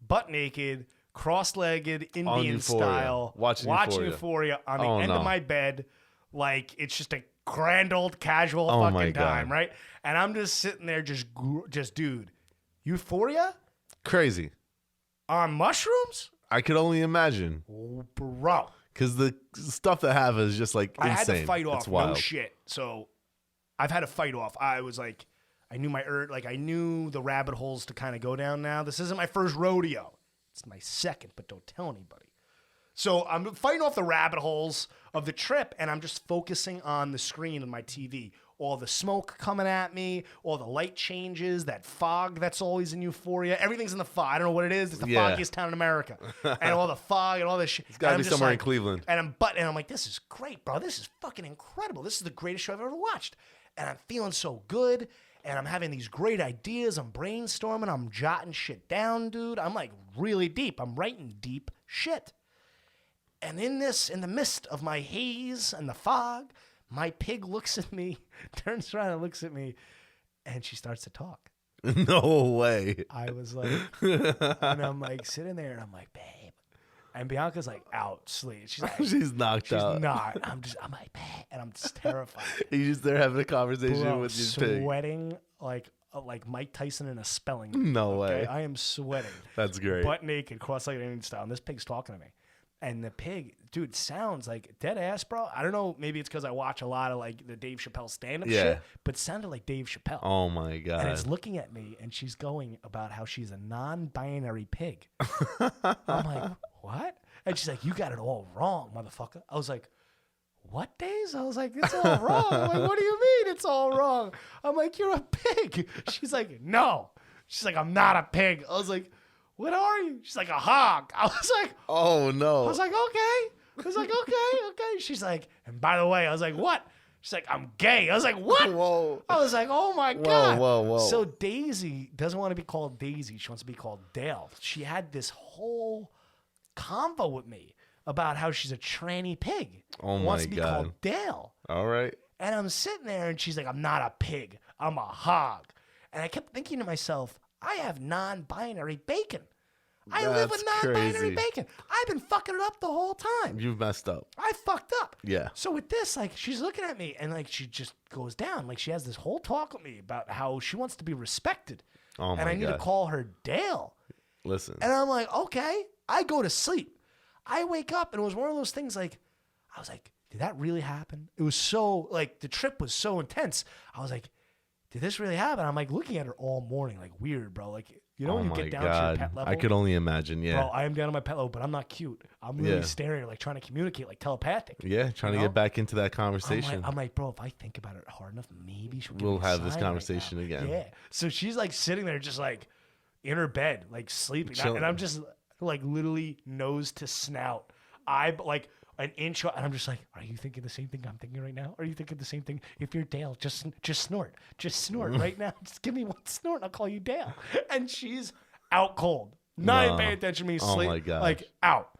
butt naked, cross-legged, Indian style, watching Euphoria on the end of my bed, like it's just a grand old casual fucking time, right? And I'm just sitting there, just dude, Euphoria, crazy on mushrooms. I could only imagine, bro, because the stuff that happens is just like insane. I had to fight off, no shit. So I've had to fight off. I was like, I knew the rabbit holes to kind of go down now. This isn't my first rodeo. It's my second, but don't tell anybody. So I'm fighting off the rabbit holes of the trip, and I'm just focusing on the screen of my TV. All the smoke coming at me, all the light changes, that fog that's always in Euphoria. Everything's in the fog. I don't know what it is. It's the foggiest town in America. And all the fog and all this shit. It's got to be somewhere in Cleveland. And I'm like, this is great, bro. This is fucking incredible. This is the greatest show I've ever watched. And I'm feeling so good. And I'm having these great ideas. I'm brainstorming. I'm jotting shit down, dude. I'm like really deep. I'm writing deep shit. And in the midst of my haze and the fog, my pig looks at me, turns around and looks at me, and she starts to talk. No way. I was like, and I'm like sitting there, and I'm like, babe. And Bianca's like out sleep. She's like, she's knocked out. She's not. I'm like, babe, and I'm just terrified. You just there having a conversation with your pig. Sweating like Mike Tyson in a spelling. No way. I am sweating. That's great. Butt naked, cross-legged Indian style. And this pig's talking to me. And the pig, dude, sounds like dead ass, bro. I don't know. Maybe it's because I watch a lot of like the Dave Chappelle stand-up shit, but it sounded like Dave Chappelle. Oh my God. And it's looking at me, and she's going about how she's a non-binary pig. I'm like, what? And she's like, you got it all wrong, motherfucker. I was like, what, Days? I was like, it's all wrong. I'm like, what do you mean it's all wrong? I'm like, you're a pig. She's like, no. She's like, I'm not a pig. I was like, what are you? She's like, a hog. I was like, oh no. I was like, okay. I was like, okay. She's like, and by the way, I was like, what? She's like, I'm gay. I was like, what? Whoa. I was like, oh my God. Whoa. So Daisy doesn't want to be called Daisy. She wants to be called Dale. She had this whole convo with me about how she's a tranny pig. Oh my wants to be God. called Dale. All right. And I'm sitting there and she's like, I'm not a pig. I'm a hog. And I kept thinking to myself, I have non-binary bacon. I live with That's non-binary crazy. bacon. I've been fucking it up the whole time. You've messed up. I fucked up. Yeah. So with this, like, she's looking at me and like she just goes down. Like she has this whole talk with me about how she wants to be respected. Oh my and I need God. to call her Dale. Listen. And I'm like, okay. I go to sleep. I wake up and it was one of those things like, I was like, did that really happen? It was so, like, the trip was so intense. I was like, did this really happen? I'm like looking at her all morning, like weird, bro. Like, you know, Oh when you my get down to God. your pet level. I could only imagine. Yeah. Bro, I am down to my pet level, but I'm not cute. I'm really Yeah. staring at her, like trying to communicate, like telepathic. Yeah. Trying You to know? get back into that conversation. I'm like, bro, if I think about it hard enough, maybe she'll give We'll me a have this sign right conversation now. again. Yeah. So she's like sitting there just like in her bed, like sleeping. Chilling. And I'm just like literally nose to snout. I like an inch, and I'm just like, are you thinking the same thing I'm thinking right now? Are you thinking the same thing? If you're Dale, just snort. Just snort right now. Just give me one snort and I'll call you Dale. And she's out cold. Not even paying attention to me. Oh Sleep. my gosh. Like out.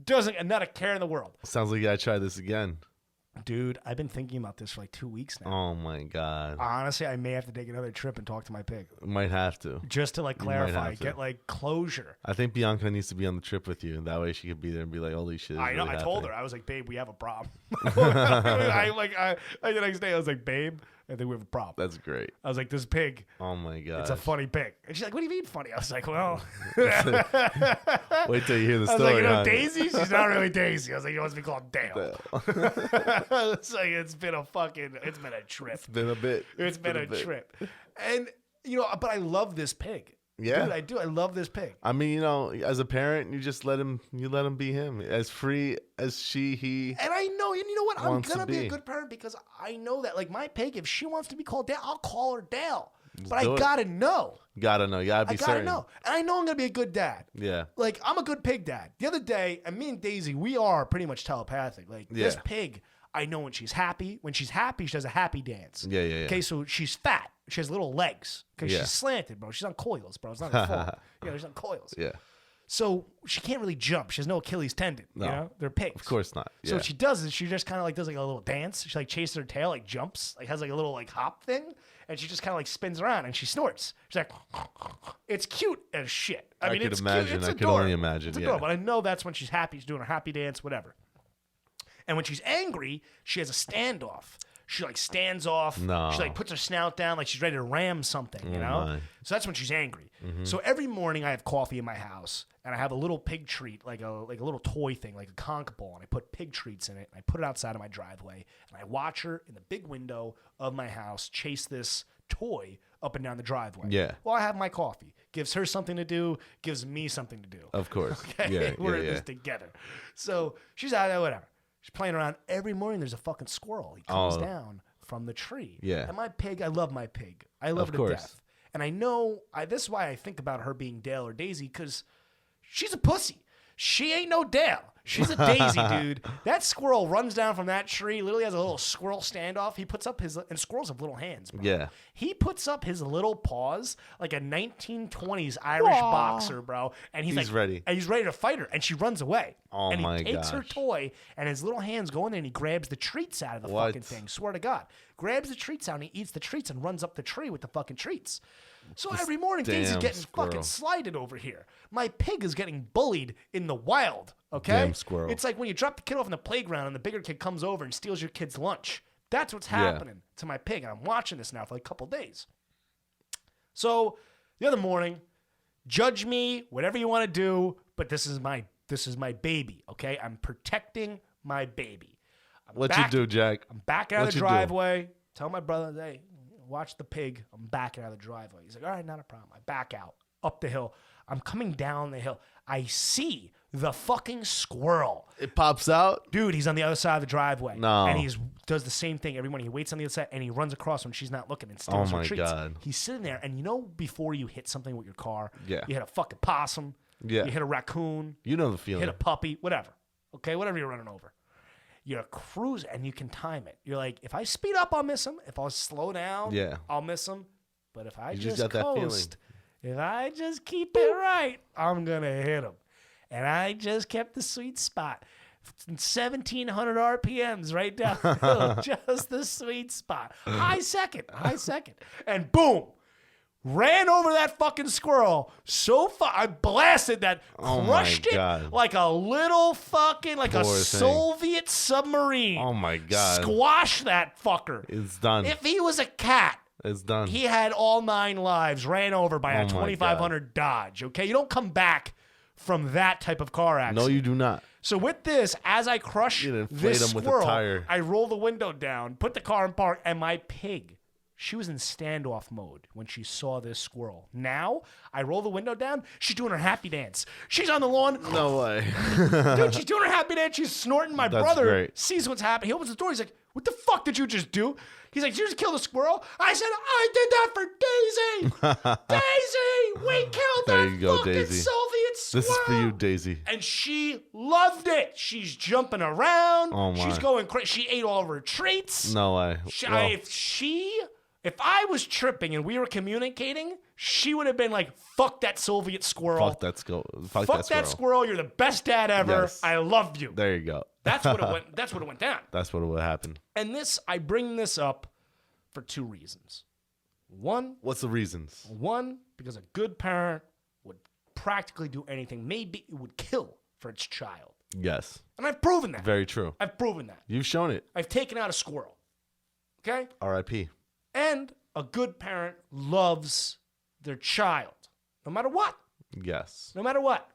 Doesn't, and not a care in the world. Sounds like you gotta try this again. Dude, I've been thinking about this for like 2 weeks now. Oh my God. Honestly, I may have to take another trip and talk to my pig. Might have to. Just to like You might clarify, have to. get like closure. I think Bianca needs to be on the trip with you. That way she could be there and be like, holy shit. I know. Really I told her. happening. I was like, babe, we have a problem. The next day, I was like, babe, I think we have a problem. That's great. I was like, this pig, Oh my God. it's a funny pig. And she's like, what do you mean funny? I was like, well. Wait till you hear the I was story. like, you know, honey. Daisy? She's not really Daisy. I was like, you want to be called Dale. It's like, it's been a trip. It's been a bit. It's been a bit. trip. And, you know, but I love this pig. Yeah. Dude, I do. I love this pig. I mean, you know, as a parent, you just let him be him. As free as he. And I know, and you know what? I'm wants to going to be a be. good parent because I know that, like, my pig, if she wants to be called Dale, I'll call her Dale. But do I it. got to know. Gotta know. You gotta be I got to certain. know. And I know I'm going to be a good dad. Yeah. Like, I'm a good pig dad. The other day, and me and Daisy, we are pretty much telepathic. Like, this Yeah. pig, I know when she's happy. When she's happy, she does a happy dance. Yeah. Okay, so she's fat. She has little legs. Okay, Yeah. she's slanted, bro. She's on coils, bro. It's not her fault. You know, she's on coils. Yeah. So she can't really jump. She has no Achilles tendon. No. You know, they're pigs. Of course not. So Yeah. what she does is she just kind of like does like a little dance. She like chases her tail, like jumps, like has like a little like hop thing, and she just kind of like spins around and she snorts. She's like, it's cute as shit. I mean, could it's imagine. cute. It's I could adorable. only imagine, It's yeah. adorable. But I know that's when she's happy. She's doing her happy dance, whatever. And when she's angry, she has a standoff. She like stands off. No. She like puts her snout down like she's ready to ram something, you know? my. So that's when she's angry. So every morning I have coffee in my house and I have a little pig treat, like a little toy thing, like a conch ball, and I put pig treats in it and I put it outside of my driveway and I watch her in the big window of my house chase this toy up and down the driveway. Yeah. While I have my coffee. Gives her something to do, gives me something to do. Of course. Okay? Yeah. We're in yeah. this together. So she's out there, whatever. She's playing around. Every morning there's a fucking squirrel. He comes down from the tree. Yeah. And my pig, I love my pig. I love Of her course. to death. And I know, this is why I think about her being Dale or Daisy, because she's a pussy. She ain't no Dale. She's a Daisy, dude. That squirrel runs down from that tree, literally has a little squirrel standoff. He puts up his, and squirrels have little hands, bro. Yeah. He puts up his little paws like a 1920s Irish boxer, bro. And he's He's like, ready. And he's ready to fight her. And she runs away. Oh and he my takes her gosh. toy, and his little hands go in there, and he grabs the treats out of the What? fucking thing. Swear to God. Grabs the treats out, and he eats the treats and runs up the tree with the fucking treats. So every morning, Daisy's damn getting fucking squirrel. slighted over here. My pig is getting bullied in the wild, okay? Damn squirrel. It's like when you drop the kid off in the playground and the bigger kid comes over and steals your kid's lunch. That's what's happening to my pig, and I'm watching this now for like a couple days. So the other morning, judge me, whatever you want to do, but this is my baby, okay? I'm protecting my baby. What you do, Jack? I'm backing out of What the you do? driveway. Tell my brother, hey, watch the pig. I'm backing out of the driveway. He's like, all right, not a problem. I back out up the hill. I'm coming down the hill. I see the fucking squirrel. It pops out. Dude, he's on the other side of the driveway. No. And he does the same thing every morning. He waits on the other side and he runs across when she's not looking and steals Oh her my treats. God. He's sitting there, and you know, before you hit something with your car, Yeah. you hit a fucking possum, Yeah. you hit a raccoon, You know the you feeling. hit a puppy, whatever. okay, whatever you're running over. You're cruising, and you can time it. You're like, if I speed up, I'll miss him. If I slow down, I'll miss him. But if I just coast, if I just keep it right, I'm going to hit him. And I just kept the sweet spot. 1,700 RPMs right down the hill, just the sweet spot. High second. And boom, ran over that fucking squirrel so far. I blasted that, crushed it like a little fucking, like a Soviet submarine. Oh my God. Squash that fucker. It's done. If he was a cat, it's done. He had all 9 lives, ran over by a 2,500 Dodge, okay? You don't come back from that type of car accident. No, you do not. So with this, as I crush this squirrel, I roll the window down, put the car in park, and my pig, she was in standoff mode when she saw this squirrel. Now, I roll the window down, she's doing her happy dance. She's on the lawn. No way. Dude, she's doing her happy dance. She's snorting. My brother sees what's happening. He opens the door. He's like, what the fuck did you just do? He's like, did you just kill the squirrel? I said, I did that for Daisy. Daisy, we killed that fucking Daisy. Soviet squirrel. This is for you, Daisy. And she loved it. She's jumping around. Oh my. She's going crazy. She ate all of her treats. No way. If I was tripping and we were communicating, she would have been like, fuck that Soviet squirrel. Fuck that squirrel. Fuck that squirrel. You're the best dad ever. Yes. I love you. There you go. That's what it went. That's what it went down. That's what would happen. And I bring this up for 2 reasons. One. What's the reasons? One, because a good parent would practically do anything. Maybe it would kill for its child. Yes. And I've proven that. Very true. I've proven that. You've shown it. I've taken out a squirrel. Okay? R.I.P. And a good parent loves their child, no matter what. Yes. No matter what.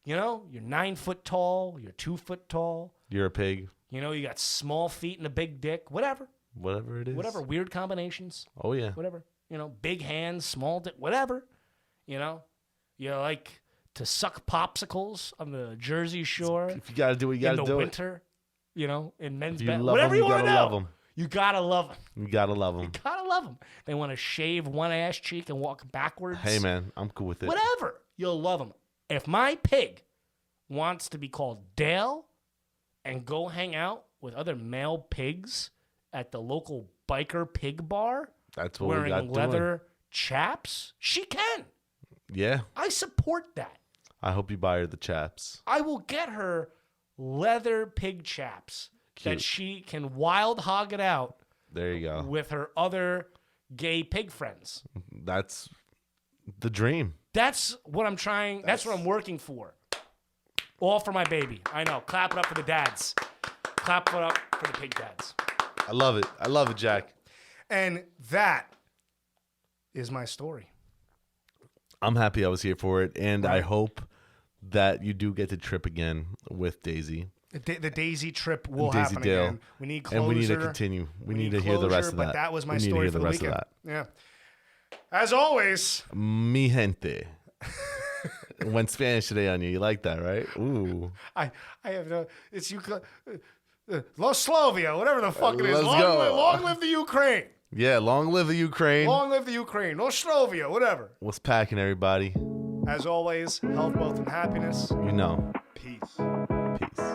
You know, you're 9 foot tall, you're 2 foot tall. You're a pig. You know, you got small feet and a big dick, whatever. Whatever it is. Whatever, weird combinations. Oh, yeah. Whatever. You know, big hands, small dick, whatever. You know, you like to suck popsicles on the Jersey Shore. If you got to do it, you got to do it. In the winter, you know, in men's bed. Whatever you want to know. You gotta love them. You gotta love them. You gotta love them. They want to shave one ass cheek and walk backwards. Hey, man, I'm cool with it. Whatever. You'll love them. If my pig wants to be called Dale and go hang out with other male pigs at the local biker pig bar, that's what we got wearing leather chaps, she can. Yeah. I support that. I hope you buy her the chaps. I will get her leather pig chaps. Cute. That she can wild hog it out. There you go. With her other gay pig friends. That's the dream. That's what I'm trying. That's what I'm working for. All for my baby. I know. Clap it up for the dads. Clap it up for the pig dads. I love it. I love it, Jack. And that is my story. I'm happy I was here for it. And I hope that you do get to trip again with Daisy. The Daisy trip will happen Dale. again. We need closure. And we need to continue. We need to hear the rest of that. But that was my story. story for the weekend. Yeah. As always. Mi gente. Went Spanish today on you. You like that, right? Ooh. I have no. It's Los Slovia, whatever the fuck it is. Let's go. Long live the Ukraine. Yeah, long live the Ukraine. Long live the Ukraine. Los Slovia, whatever. What's packing, everybody? As always, health, wealth, and happiness. You know. Peace. Peace.